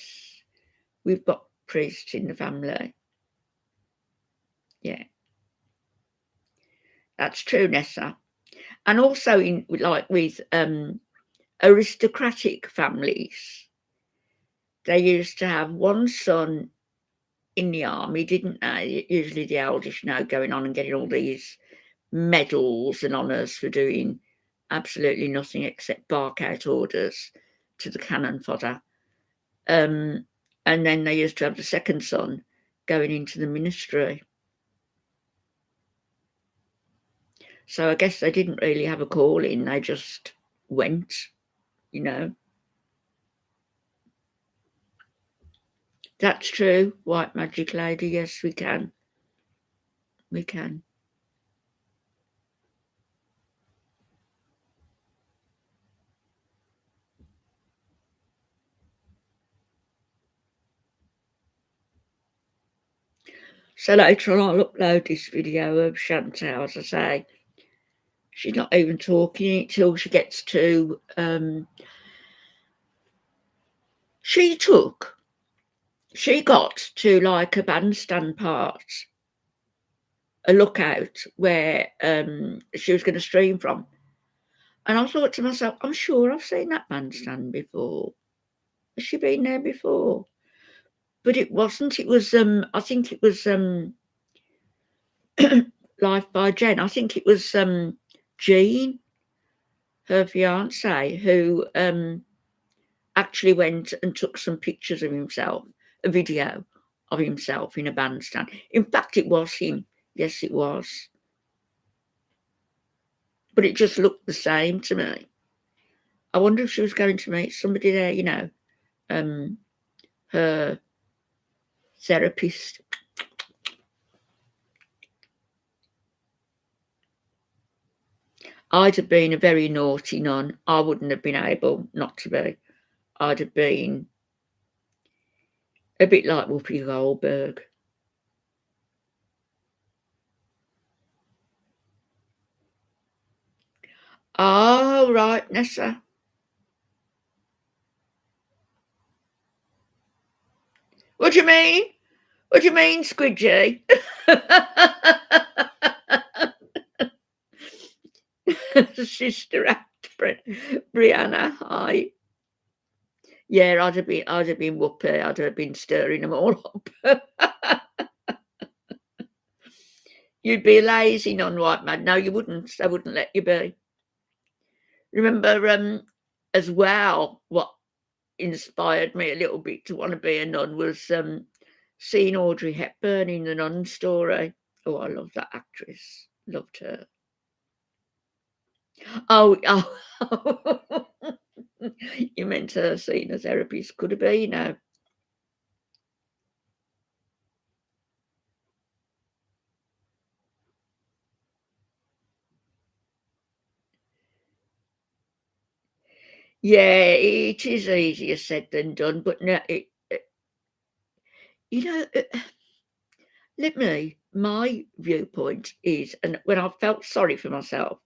We've got priests in the family. Yeah. That's true, Nessa. And also in like with aristocratic families, they used to have one son in the army, didn't they? Usually the eldest, you know, going on and getting all these medals and honours for doing absolutely nothing except bark out orders to the cannon fodder. And then they used to have the second son going into the ministry. So I guess they didn't really have a calling, they just went, you know. That's true, White Magic Lady, yes, we can. We can. So later on, I'll upload this video of Chantal, as I say. She's not even talking until she gets to. She got to like a bandstand part, a lookout where she was going to stream from. And I thought to myself, I'm sure I've seen that bandstand before. Has she been there before? But it wasn't. It was, I think it was Life by Jen. I think it was Jean, her fiance, who actually went and took some pictures of himself, a video of himself in a bandstand. In fact, it was him. Yes, it was. But it just looked the same to me. I wonder if she was going to meet somebody there, you know, her therapist. I'd have been a very naughty nun. I wouldn't have been able not to be. I'd have been a bit like Whoopi Goldberg. Oh, right, Nessa. What do you mean? What do you mean, Squidgy? Sister Act, Brianna, hi. Yeah, I'd have been whoopee. I'd have been stirring them all up. You'd be a lazy non-white man. No, you wouldn't. I wouldn't let you be. Remember, as well, what inspired me a little bit to want to be a nun was seeing Audrey Hepburn in the Nun Story. Oh, I love that actress. Loved her. Oh, oh. You meant her seeing a therapist. Could have been, you know. Yeah, it is easier said than done, but no, you know, my viewpoint is, and when I felt sorry for myself,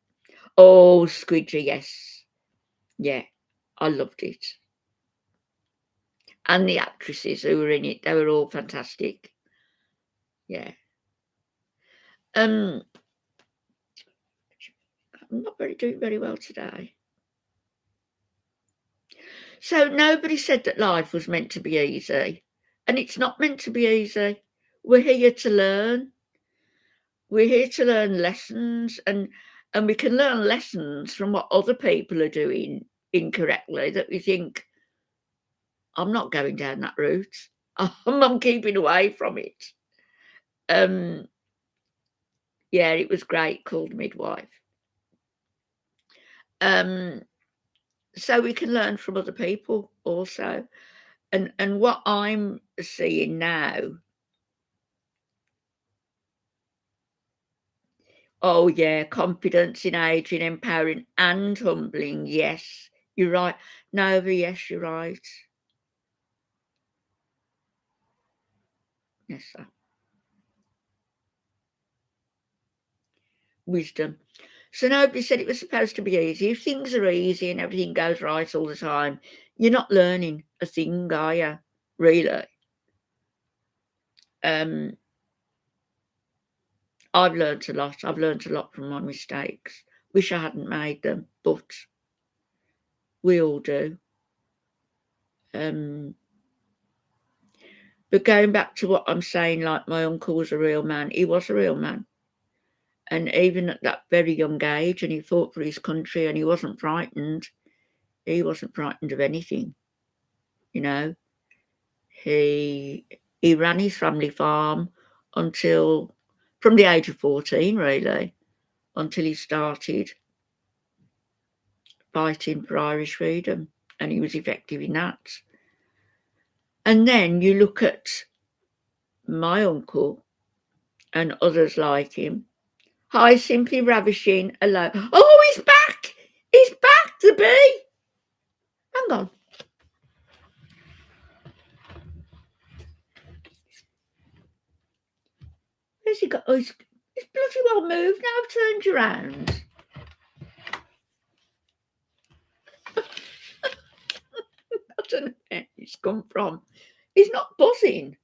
oh, Squidgy, yes. Yeah, I loved it. And the actresses who were in it, they were all fantastic. Yeah. I'm not doing very well today. So nobody said that life was meant to be easy, and it's not meant to be easy. We're here to learn. We're here to learn lessons, and we can learn lessons from what other people are doing incorrectly that we think, I'm not going down that route. I'm keeping away from it. Um, yeah, it was great, called Midwife. Um, so we can learn from other people also. And what I'm seeing now, oh yeah, confidence in aging, empowering and humbling. Yes, you're right. Nova, yes, you're right. Yes, sir. Wisdom. So nobody said it was supposed to be easy. If things are easy and everything goes right all the time, you're not learning a thing, are you? Really? Um, I've learnt a lot. I've learnt a lot from my mistakes. Wish I hadn't made them, but we all do. Um, but going back to what I'm saying, like my uncle was a real man. He was a real man. And even at that very young age, and he fought for his country and he wasn't frightened. He wasn't frightened of anything, you know. He ran his family farm until from the age of 14, really, until he started fighting for Irish freedom, and he was effective in that. And then you look at my uncle and others like him. Hi, Simply Ravishing, hello. Oh, he's back! He's back, the bee! Hang on. Where's he got? Oh, he's bloody well moved now. I've turned you around. I don't know where he's come from. He's not buzzing.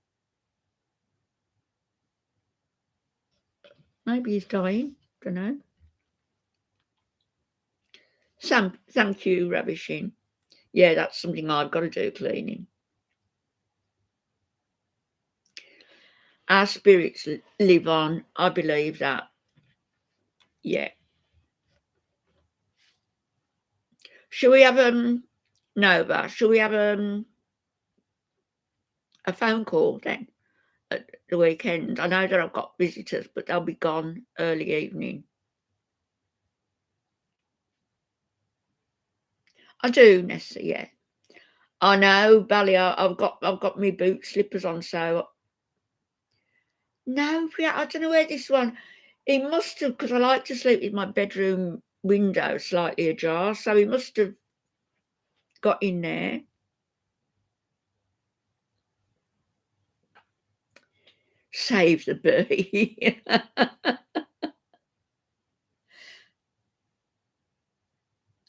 Maybe he's dying. Don't know. Thank you, Ravishing. Yeah, that's something I've got to do, cleaning. Our spirits live on. I believe that. Yeah. Shall we have Nova? Shall we have a phone call then at the weekend? I know that I've got visitors, but they'll be gone early evening. I do, Nessa. Yeah. I know, Bally. I've got my boot slippers on, so no. Yeah, I don't know where this one. He must have, because I like to sleep with my bedroom window slightly ajar, so he must have got in there. Save the bee.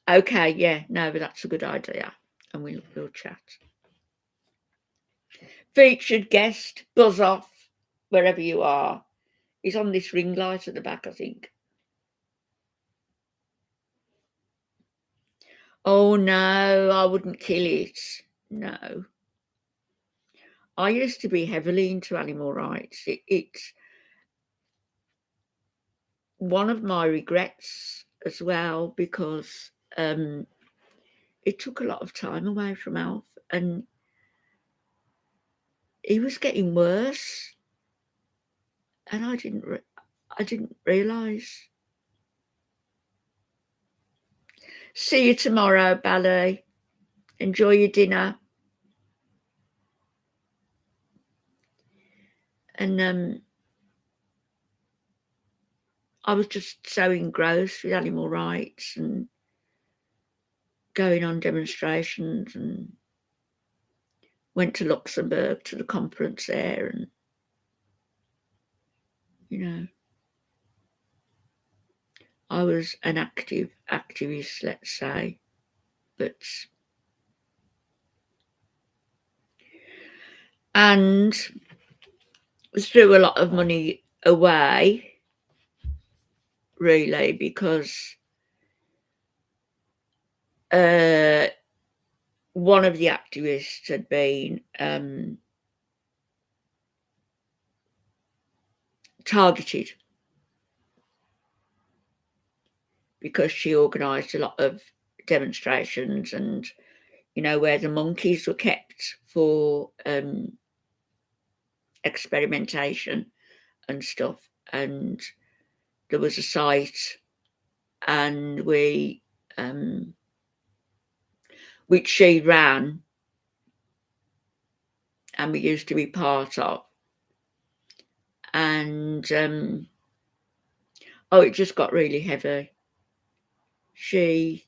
Okay, yeah, no, but that's a good idea, and we'll chat. Featured guest, buzz off wherever you are. He's on this ring light at the back, I think. Oh no, I wouldn't kill it. No. I used to be heavily into animal rights. It's one of my regrets as well because it took a lot of time away from Alf, and he was getting worse, and I didn't realise. See you tomorrow, Ballet. Enjoy your dinner. And I was just so engrossed with animal rights and going on demonstrations, and went to Luxembourg to the conference there, and you know, I was an activist, let's say, but and threw a lot of money away, really, because one of the activists had been targeted because she organised a lot of demonstrations, and where the monkeys were kept for experimentation and stuff, and there was a site, and which she ran, and we used to be part of, and it just got really heavy. She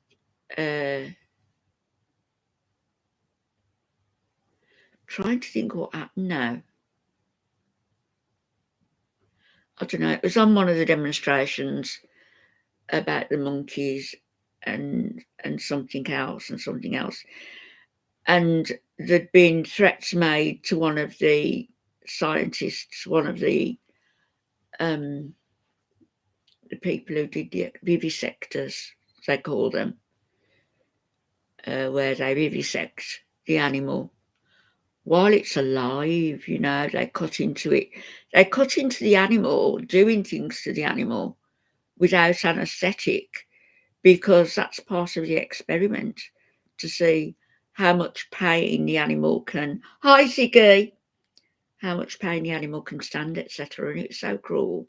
trying to think what happened now. I don't know. It was on one of the demonstrations about the monkeys and something else and something else. And there'd been threats made to one of the scientists, one of the people who did the vivisectors, they call them, where they vivisect the animal while it's alive. They cut into it. They cut into the animal, doing things to the animal without anaesthetic, because that's part of the experiment, to see how much pain the animal can. Hi, Ziggy. How much pain the animal can stand, etc. And it's so cruel.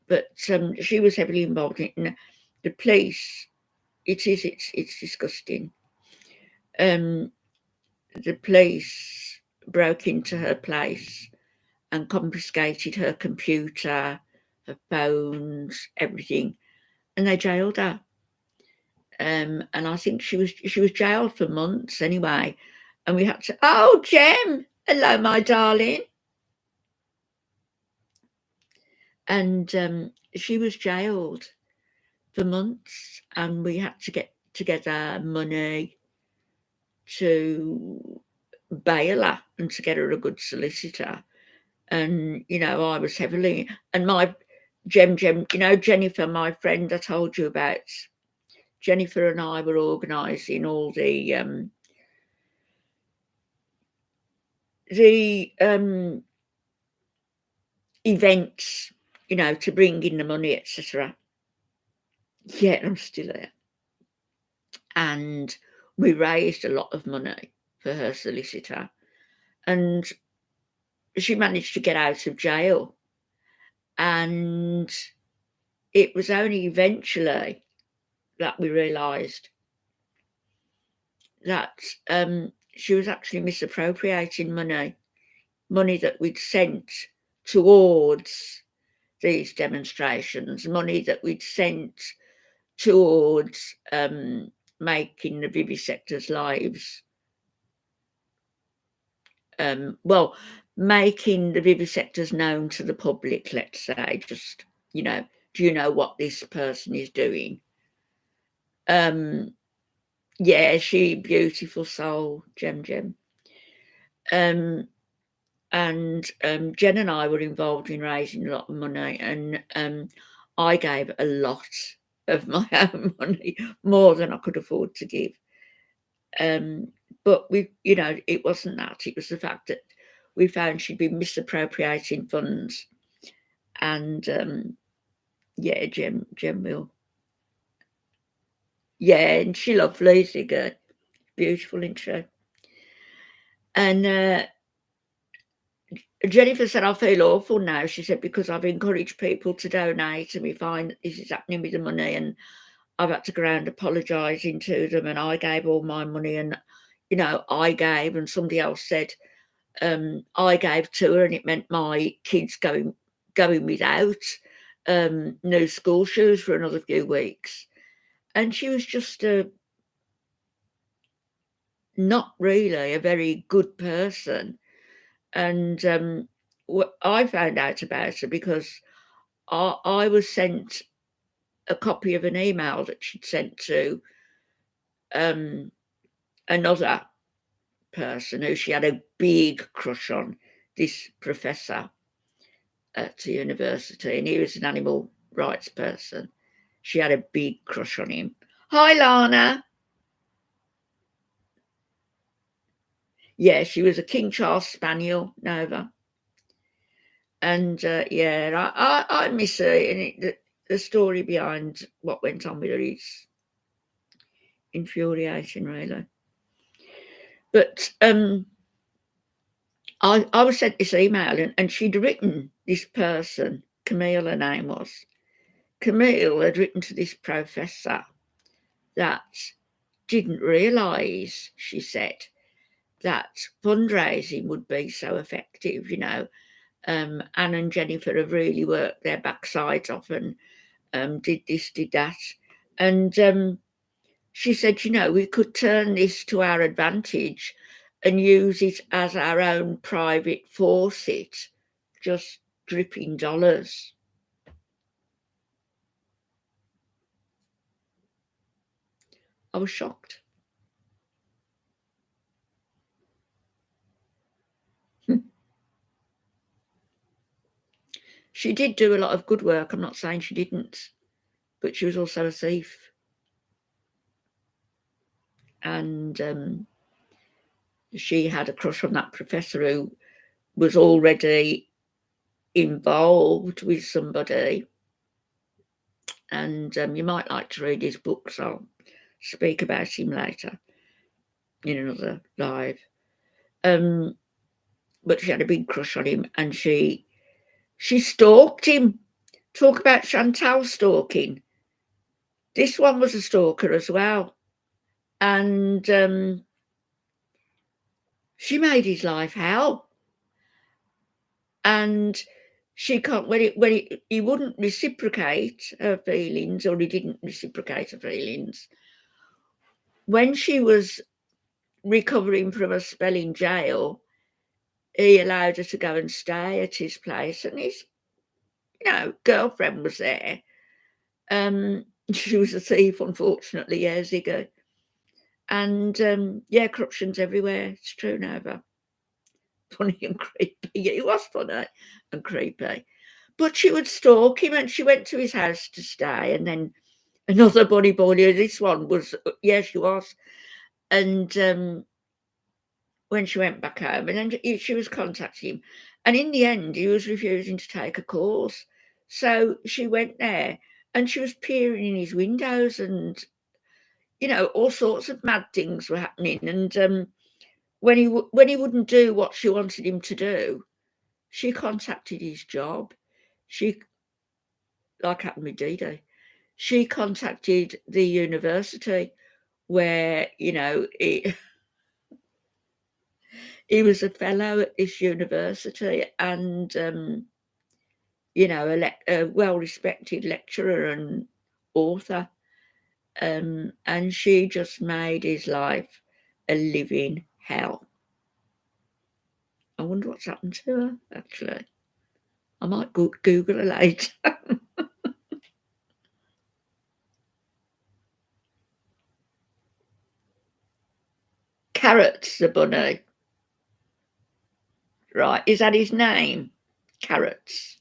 But she was heavily involved in it. And the police, it's disgusting. The police broke into her place and confiscated her computer, her phones, everything, and they jailed her. And I think she was jailed for months anyway. And we had to. Oh, Jem, hello, my darling. And she was jailed for months, and we had to get together money to bail her and to get her a good solicitor. And I was heavily, and my Jem, Jennifer, my friend I told you about. Jennifer and I were organising all the events, to bring in the money, etc. Yeah, I'm still there. And we raised a lot of money for her solicitor, and she managed to get out of jail. And it was only eventually that we realised that she was actually misappropriating money that we'd sent towards these demonstrations, money that we'd sent towards making the vivisectors' lives, making the vivisectors known to the public, let's say, just, do you know what this person is doing? Yeah, she beautiful soul, Jem. Um, and Jen and I were involved in raising a lot of money, and I gave a lot of my own money, more than I could afford to give. Um, but it wasn't that. It was the fact that we found she'd been misappropriating funds, and yeah, Jem will. Yeah, and she lovely, she good, beautiful, isn't she? And Jennifer said, I feel awful now. She said, because I've encouraged people to donate, and we find this is happening with the money, and I've had to go around apologising to them, and I gave all my money, and I gave, and somebody else said I gave to her, and it meant my kids going without new school shoes for another few weeks. And she was just not really a very good person. And what I found out about her because I was sent a copy of an email that she'd sent to another person who she had a big crush on, this professor at the university, and he was an animal rights person. She had a big crush on him. Hi, Lana. Yeah, she was a King Charles Spaniel, Nova. And yeah, I miss her. And the story behind what went on with her is infuriating, really. But I was sent this email, and she'd written, this person, Camille, her name was. Camille had written to this professor that didn't realise, she said, that fundraising would be so effective. Anne and Jennifer have really worked their backsides off and did this, did that. And she said, we could turn this to our advantage and use it as our own private faucet, just dripping dollars. I was shocked. She did do a lot of good work. I'm not saying she didn't, but she was also a thief. And she had a crush on that professor who was already involved with somebody. And you might like to read his books. I'll speak about him later in another live. But she had a big crush on him, and she stalked him. Talk about Chantal stalking. This one was a stalker as well. And she made his life hell. And she can't, when he wouldn't reciprocate her feelings, or he didn't reciprocate her feelings. When she was recovering from a spell in jail, he allowed her to go and stay at his place, and his girlfriend was there. She was a thief, unfortunately, years ago. And yeah, corruption's everywhere. It's true, Nova. Funny and creepy. Yeah, he was funny and creepy. But she would stalk him, and she went to his house to stay. And then another bunny boy, this one was, yeah, she was. And when she went back home, and then she was contacting him. And in the end, he was refusing to take a course. So she went there, and she was peering in his windows, and all sorts of mad things were happening. And when he wouldn't do what she wanted him to do, she contacted his job. She, like happened with Dee, she contacted the university where he was a fellow at this university, and a well-respected lecturer and author. And she just made his life a living hell. I wonder what's happened to her, actually. I might Google her later. Carrots the bunny. Right, is that his name? Carrots.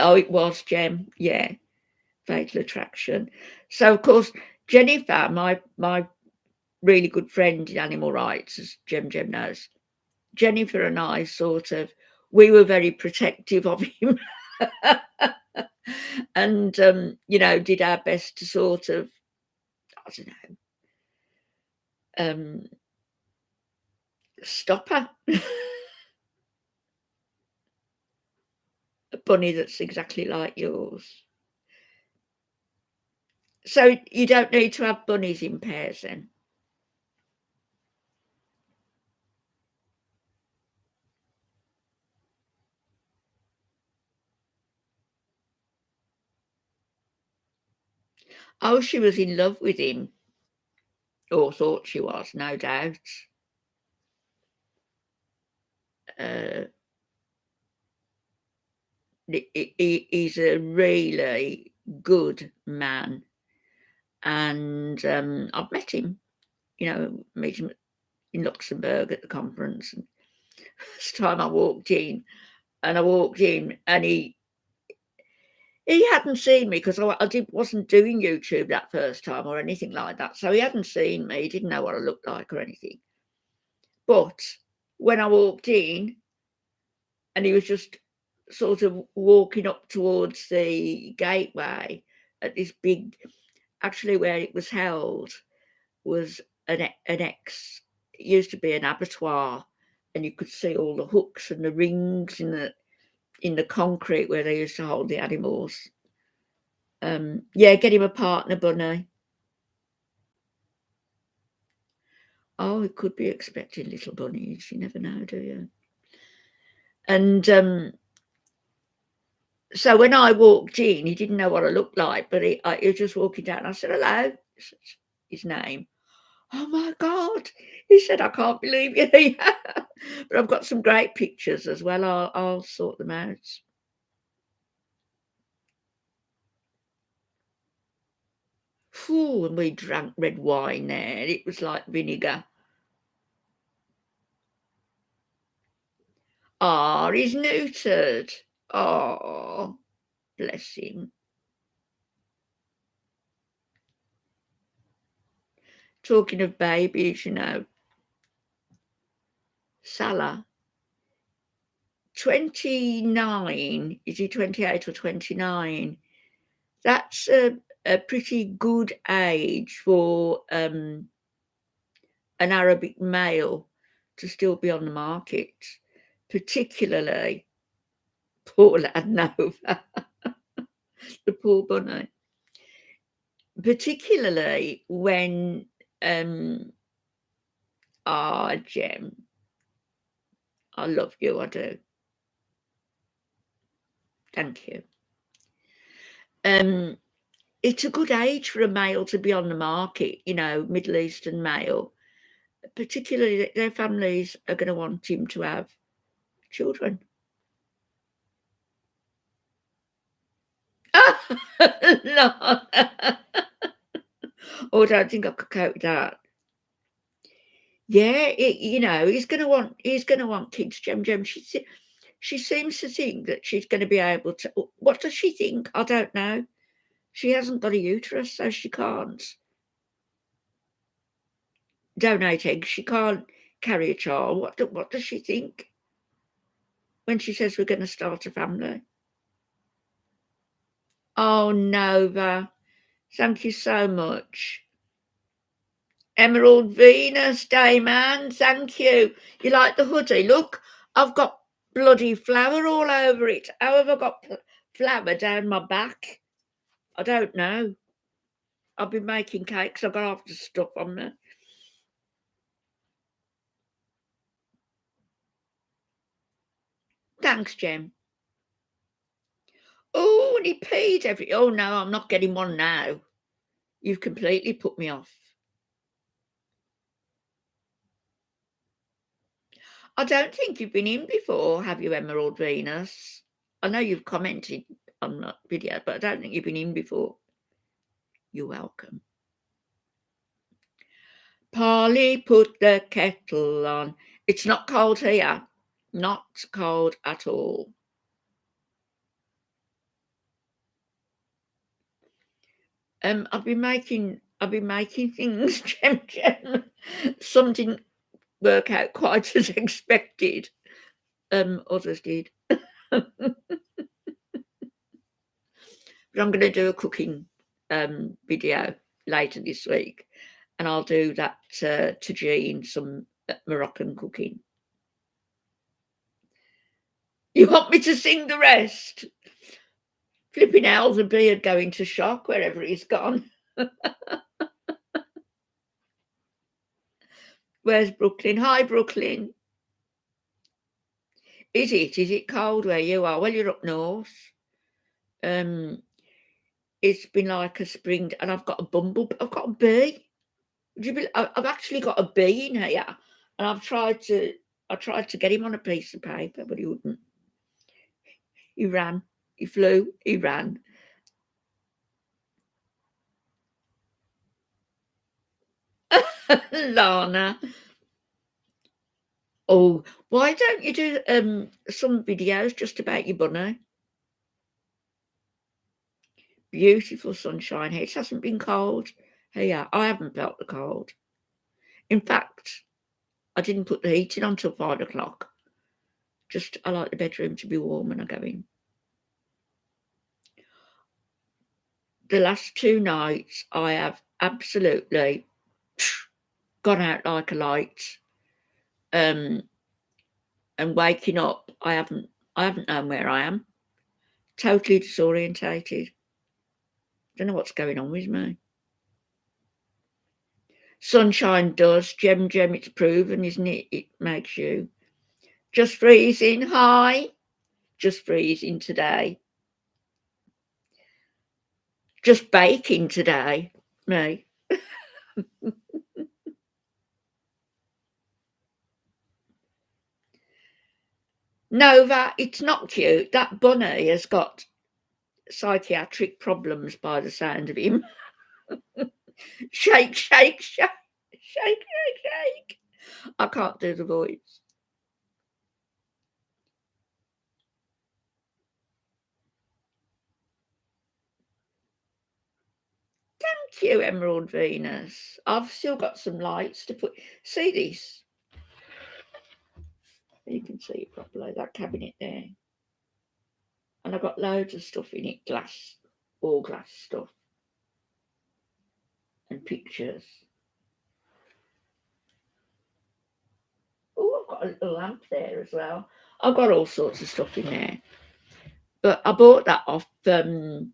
Oh, it was Jem, yeah, Fatal Attraction. So, of course, Jennifer, my really good friend in animal rights, as Jem knows, Jennifer and I we were very protective of him. And, did our best to sort of, I don't know, stop her. A bunny that's exactly like yours. So you don't need to have bunnies in pairs then? Oh, she was in love with him, or thought she was, no doubt. Uh, he's a really good man, and I've met him. Meet him in Luxembourg at the conference. And first time I walked in, and he hadn't seen me because wasn't doing YouTube that first time or anything like that. So he hadn't seen me. He didn't know what I looked like or anything. But when I walked in, and he was just sort of walking up towards the gateway at this big, actually where it was held was it used to be an abattoir, and you could see all the hooks and the rings in the concrete where they used to hold the animals. Yeah, get him a partner, bunny. Oh, he could be expecting little bunnies. You never know, do you? And so when I walked in, he didn't know what I looked like, but he was just walking down. I said, hello, his name. Oh my God. He said, I can't believe you. But I've got some great pictures as well. I'll sort them out. Phew, and we drank red wine there. It was like vinegar. Ah, he's neutered. Oh, bless him. Talking of babies, Salah, 29. Is he 28 or 29? That's a pretty good age for an Arabic male to still be on the market, particularly poor lad Nova, the poor bunny, particularly when Jem, I love you, I do. Thank you. It's a good age for a male to be on the market, Middle Eastern male. Particularly, their families are going to want him to have children. No. Oh, I don't think I could cope with that. Yeah, he's going to want kids. Jem. She seems to think that she's going to be able to. What does she think? I don't know. She hasn't got a uterus, so she can't donate eggs. She can't carry a child. What does she think when she says we're going to start a family? Oh, Nova, thank you so much. Emerald Venus Day, man, thank you. You like the hoodie? Look, I've got bloody flour all over it. How have I got flour down my back? I don't know. I've been making cakes. I've got half the stuff on me. Thanks, Jem. Oh, and he peed oh no, I'm not getting one now. You've completely put me off. I don't think you've been in before, have you, Emerald Venus? I know you've commented on that video, but I don't think you've been in before. You're welcome. Polly, put the kettle on. It's not cold here. Not cold at all. I've been making things, Jem. Some didn't work out quite as expected. Others did. But I'm gonna do a cooking video later this week, and I'll do that tagine, some Moroccan cooking. You want me to sing the rest? Flipping hell, the beard going to shock wherever he's gone. Where's Brooklyn? Hi, Brooklyn. Is it? Is it cold where you are? Well, you're up north. It's been like a spring, and I've got a bumblebee. I've got a bee. I've actually got a bee in here, and I tried to get him on a piece of paper, but he wouldn't. He ran. He flew. He ran. Lana. Oh, why don't you do some videos just about your bunny? Beautiful sunshine here. It hasn't been cold here. I haven't felt the cold. In fact, I didn't put the heating on till 5 o'clock. Just I like the bedroom to be warm when I go in. The last 2 nights I have absolutely gone out like a light. And waking up, I haven't known where I am. Totally disorientated. Don't know what's going on with me. Sunshine does, Jem, it's proven, isn't it? It makes you just freezing. Hi, just freezing today. Just baking today, me. Nova, it's not cute. That bunny has got psychiatric problems by the sound of him. Shake, shake, shake, shake, shake, shake. I can't do the voice. Thank you, Emerald Venus. I've still got some lights to put. See this? You can see it properly, that cabinet there. And I've got loads of stuff in it, all glass stuff. And pictures. Oh, I've got a little lamp there as well. I've got all sorts of stuff in there. But I bought that off Etsy.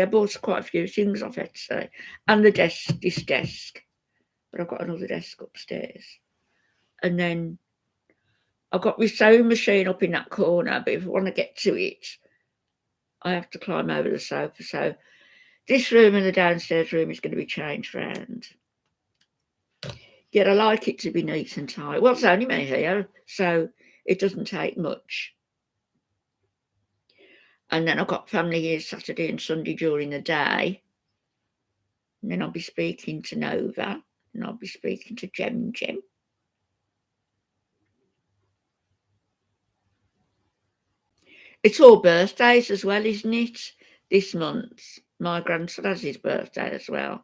I bought quite a few things off Etsy. And this desk. But I've got another desk upstairs. And then I've got my sewing machine up in that corner, but if I want to get to it, I have to climb over the sofa. So this room and the downstairs room is going to be changed around. Yet I like it to be neat and tidy. Well, it's only me here, so it doesn't take much. And then I've got family here Saturday and Sunday during the day. And then I'll be speaking to Nova, and I'll be speaking to Jem. It's all birthdays as well, isn't it? This month. My grandson has his birthday as well.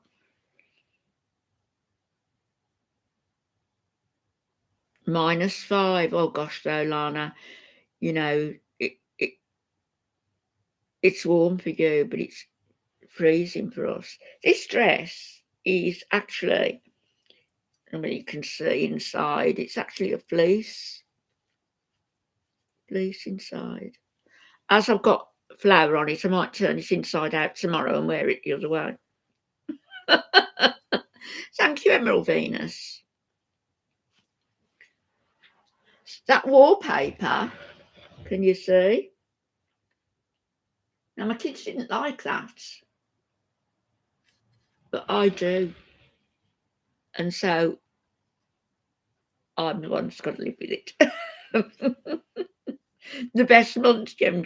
-5. Oh gosh, though, Lana, you know, it's warm for you, but it's freezing for us. This dress is actually, I mean, you can see inside, it's actually a fleece inside. As I've got flour on it, I might turn it inside out tomorrow and wear it the other way. Thank you, Emerald Venus. That wallpaper, can you see? Now, my kids didn't like that, but I do. And so I'm the one that's got to live with it. The best month, Jem.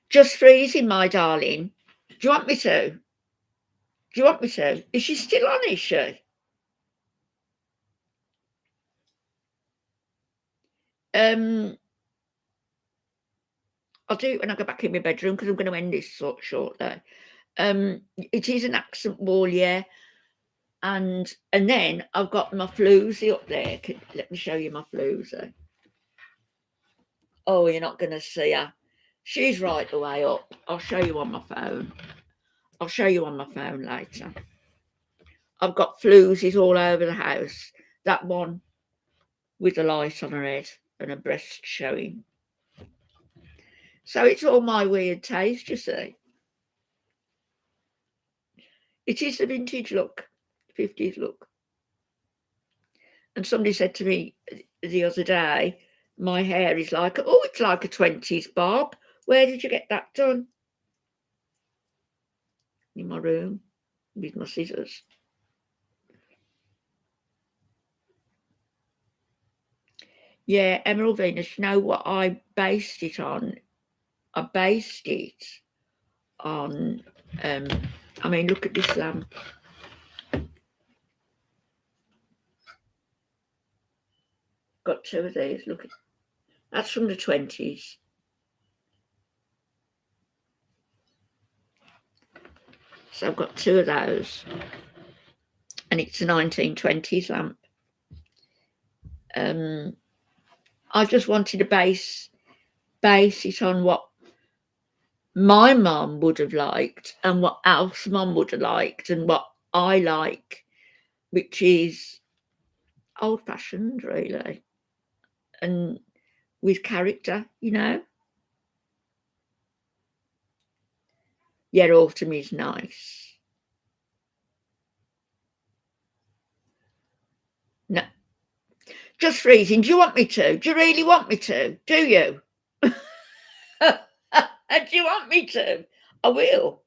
Just freezing, my darling. Do you want me to? Do you want me to? Is she still on, is she? I'll do it when I go back in my bedroom because I'm going to end this shortly. It is an accent wall, yeah. And then I've got my floozy up there. Let me show you my floozy. Oh, you're not going to see her. She's right the way up. I'll show you on my phone. I'll show you on my phone later. I've got floozies all over the house. That one with the light on her head and her breast showing. So it's all my weird taste, you see. It is the vintage look, 50s look. And somebody said to me the other day, my hair is like, oh, it's like a 20s bob. Where did you get that done? In my room with my scissors. Yeah, Emerald Venus, you know what I based it on? I based it on, I mean, look at this lamp. Got two of these, look. That's from the 20s. So I've got two of those. And it's a 1920s lamp. I just wanted to base it on what my mum would have liked and what Alf's mum would have liked and what I like, which is old-fashioned, really, and with character, you know. Yeah, autumn is nice. No, just freezing. Do you want me to? Do you really want me to? Do you? Do you want me to? I will.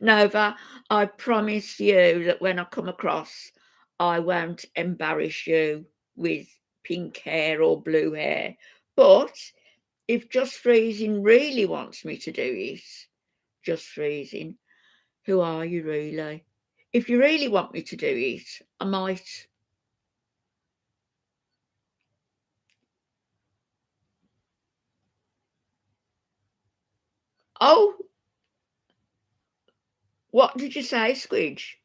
Nova, I promise you that when I come across, I won't embarrass you with pink hair or blue hair. But if Just Freezing really wants me to do it, Just Freezing, who are you really? If you really want me to do it, I might. Oh, what did you say, Squidge?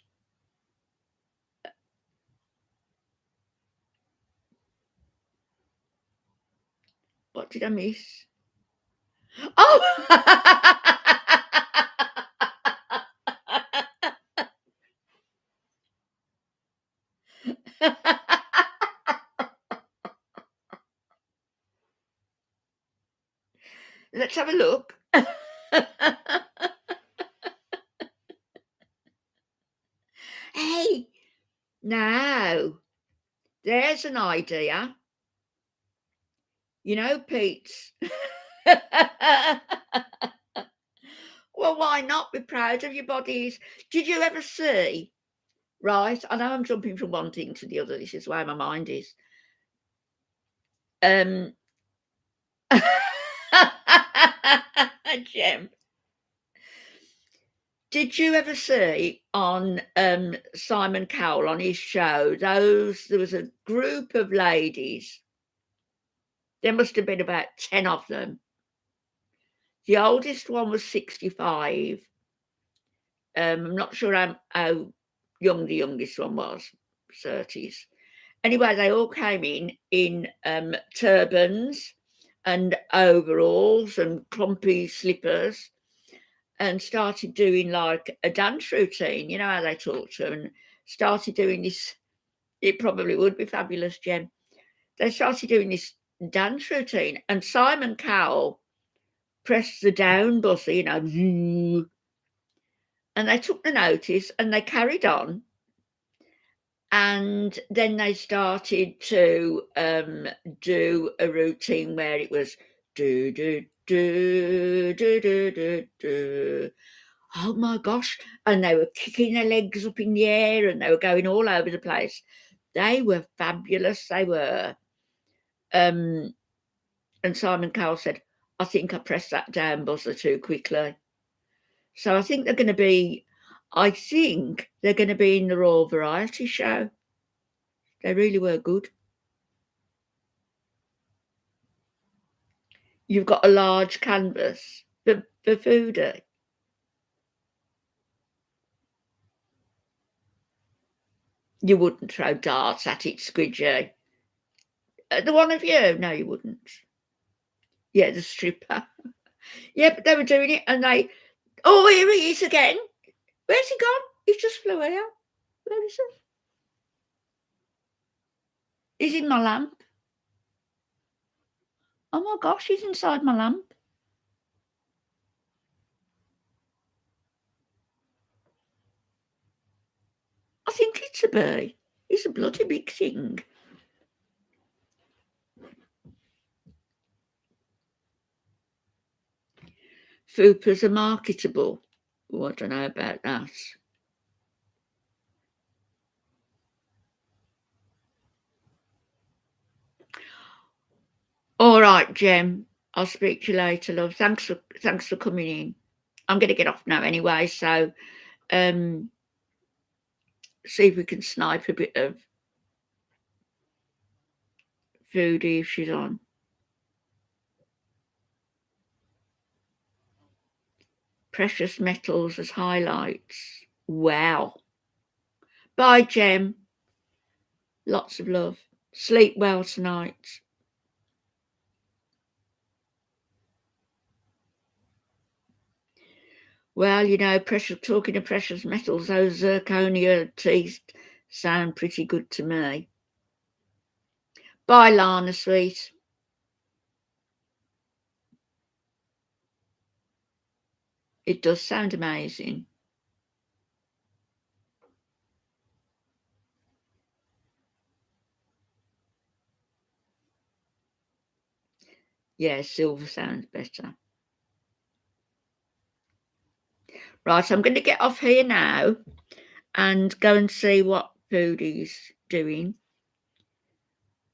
What did I miss? Oh! Let's have a look. Hey, now, there's an idea. You know, Pete. Well, why not be proud of your bodies? Did you ever see? Right, I know I'm jumping from one thing to the other. This is where my mind is. Jem, did you ever see on Simon Cowell on his show? There was a group of ladies. There must have been about 10 of them. The oldest one was 65. I'm not sure how young the youngest one was, 30s. Anyway, they all came in turbans and overalls and clumpy slippers and started doing like a dance routine. You know how they talk to them, and started doing this. It probably would be fabulous, Jem. They started doing this dance routine, and Simon Cowell pressed the down buzzer, you know, and they took the notice and they carried on. And then they started to do a routine where it was do do do do do do do. Oh my gosh! And they were kicking their legs up in the air and they were going all over the place. They were fabulous. They were. And Simon Cowell said, I think I pressed that down buzzer too quickly. So I think they're going to be in the Royal Variety Show. They really were good. You've got a large canvas for foodie. You wouldn't throw darts at it, Squidgy. The one of you? No, you wouldn't. Yeah, the stripper. Yeah, but they were doing it and they... Oh, here he is again. Where's he gone? He just flew out. Where is he? He's in my lamp. Oh my gosh, he's inside my lamp. I think it's a bee. It's a bloody big thing. Fupas are marketable. Oh, I don't know about that. All right, Jem. I'll speak to you later, love. Thanks for coming in. I'm going to get off now anyway, so see if we can snipe a bit of foodie if she's on. Precious metals as highlights. Wow. Bye, Jem. Lots of love. Sleep well tonight. Well, you know, talking of precious metals, those zirconia teeth sound pretty good to me. Bye, Lana, sweet. It does sound amazing. Yeah, silver sounds better. Right, I'm going to get off here now and go and see what Foodie's doing.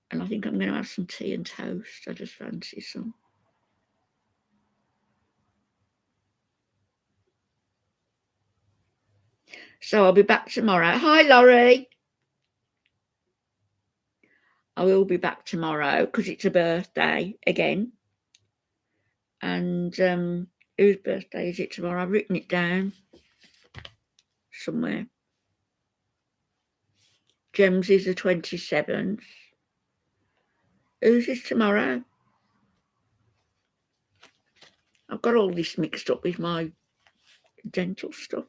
And I think I'm going to have some tea and toast. I just fancy some. So I'll be back tomorrow. Hi, Laurie. I will be back tomorrow because it's a birthday again. And whose birthday is it tomorrow? I've written it down somewhere. Jem's is the 27th. Whose is tomorrow? I've got all this mixed up with my dental stuff.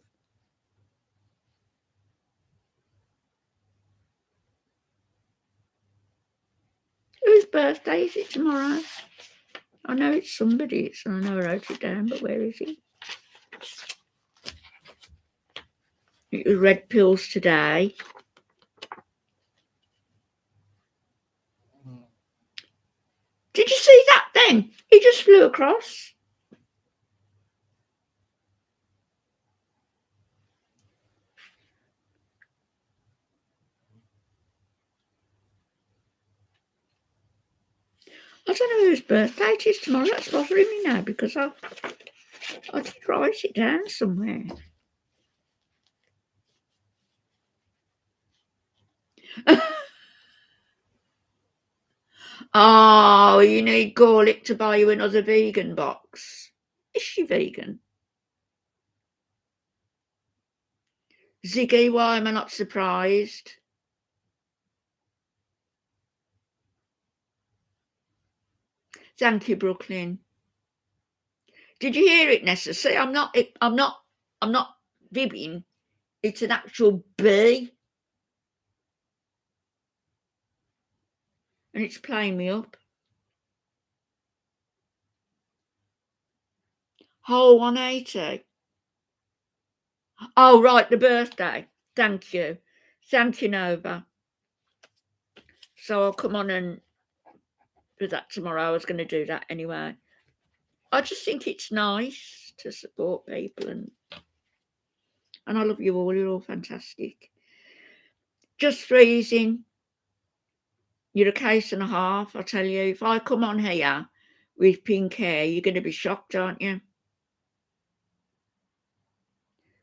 Whose birthday is it tomorrow? I know it's somebody's, and I know I wrote it down, but where is it? It was red pills today. Did you see that then? He just flew across. I don't know whose birthday it is tomorrow. That's bothering me now because I did write it down somewhere. Oh, you need Gorlick to buy you another vegan box. Is she vegan? Ziggy, why am I not surprised? Thank you, Brooklyn. Did you hear it, Nessa? See, I'm not bibbing. It's an actual bee. And it's playing me up. Whole 180. Oh, right, the birthday. Thank you. Thank you, Nova. So I'll come on and do that tomorrow. I was going to do that anyway. I just think it's nice to support people, and I love you all. You're all fantastic. Just freezing. You're a case and a half, I tell you. If I come on here with pink hair. You're going to be shocked, aren't you?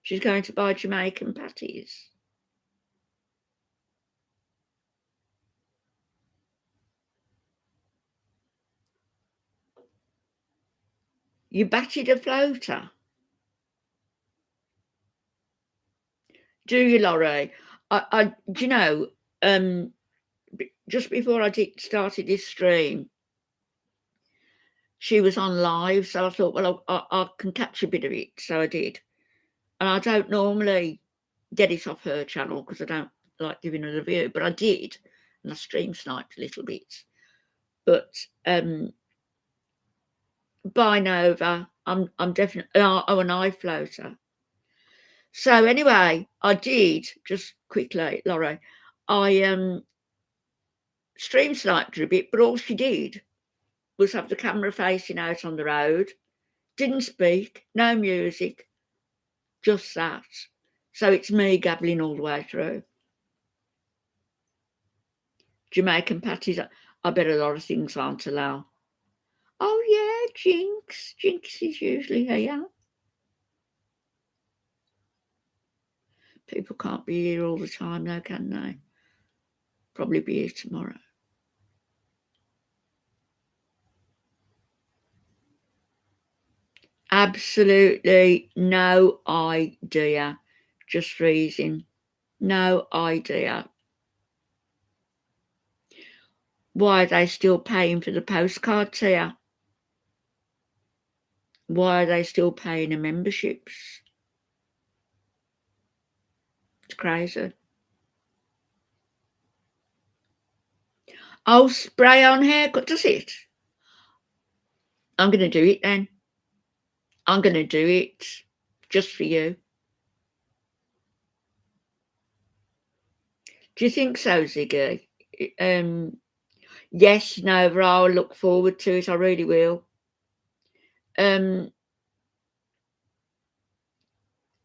She's going to buy Jamaican patties. You batted a floater. Do you, Laurie? Do you know, just before I started this stream, she was on live, so I thought, well, I can catch a bit of it, so I did. And I don't normally get it off her channel because I don't like giving her the view, but I did, and I stream sniped a little bit. But by Nova, I'm definitely an eye floater. So anyway, I did, just quickly, Laurie, I stream sniped her a bit, but all she did was have the camera facing out on the road, didn't speak, no music, just that. So it's me gabbling all the way through. Jamaican patties, I bet a lot of things aren't allowed. Oh yeah, Jinx. Jinx is usually here. People can't be here all the time though, can they? Probably be here tomorrow. Absolutely no idea. Just freezing. No idea. Why are they still paying for the postcards here? Why are they still paying the memberships? It's crazy. Oh, spray on haircut, does it? I'm going to do it then. I'm going to do it just for you. Do you think so, Ziggy? Yes, Nova, I'll look forward to it. I really will.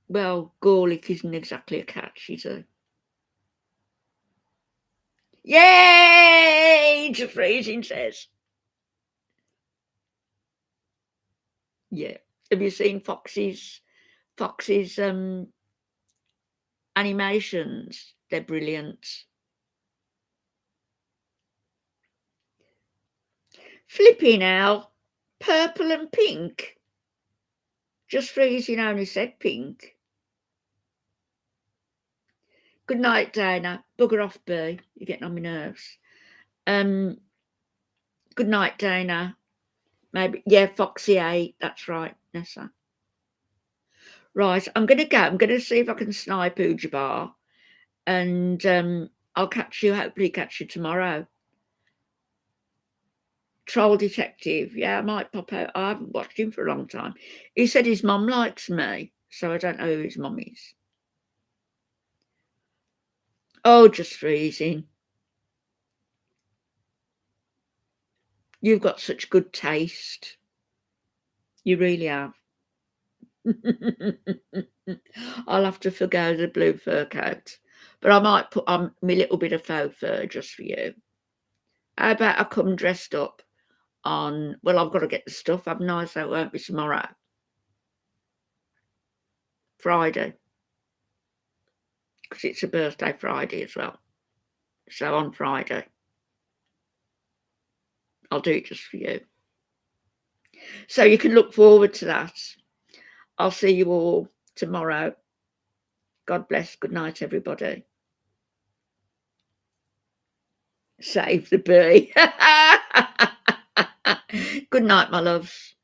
Well, Gorlick isn't exactly a catch, is he? Yay! Just freezing says. Yeah. Have you seen Foxy's animations? They're brilliant. Flipping out. Purple and pink. Just freezing only said pink. Good night, Dana. Bugger off, B. You're getting on my nerves. Good night, Dana. Maybe, yeah, Foxy 8. That's right, Nessa. Right, I'm going to go. I'm going to see if I can snipe Ujabar. And I'll hopefully catch you tomorrow. Troll Detective. Yeah, I might pop out. I haven't watched him for a long time. He said his mum likes me, so I don't know who his mum is. Oh, just freezing. You've got such good taste. You really have. I'll have to forgo the blue fur coat, but I might put on my little bit of faux fur just for you. How about I come dressed up on, well, I've got to get the stuff, haven't I? So it won't be tomorrow. Friday. Because it's a birthday Friday as well. So on Friday. I'll do it just for you. So you can look forward to that. I'll see you all tomorrow. God bless. Good night, everybody. Save the bee. Good night, my loves.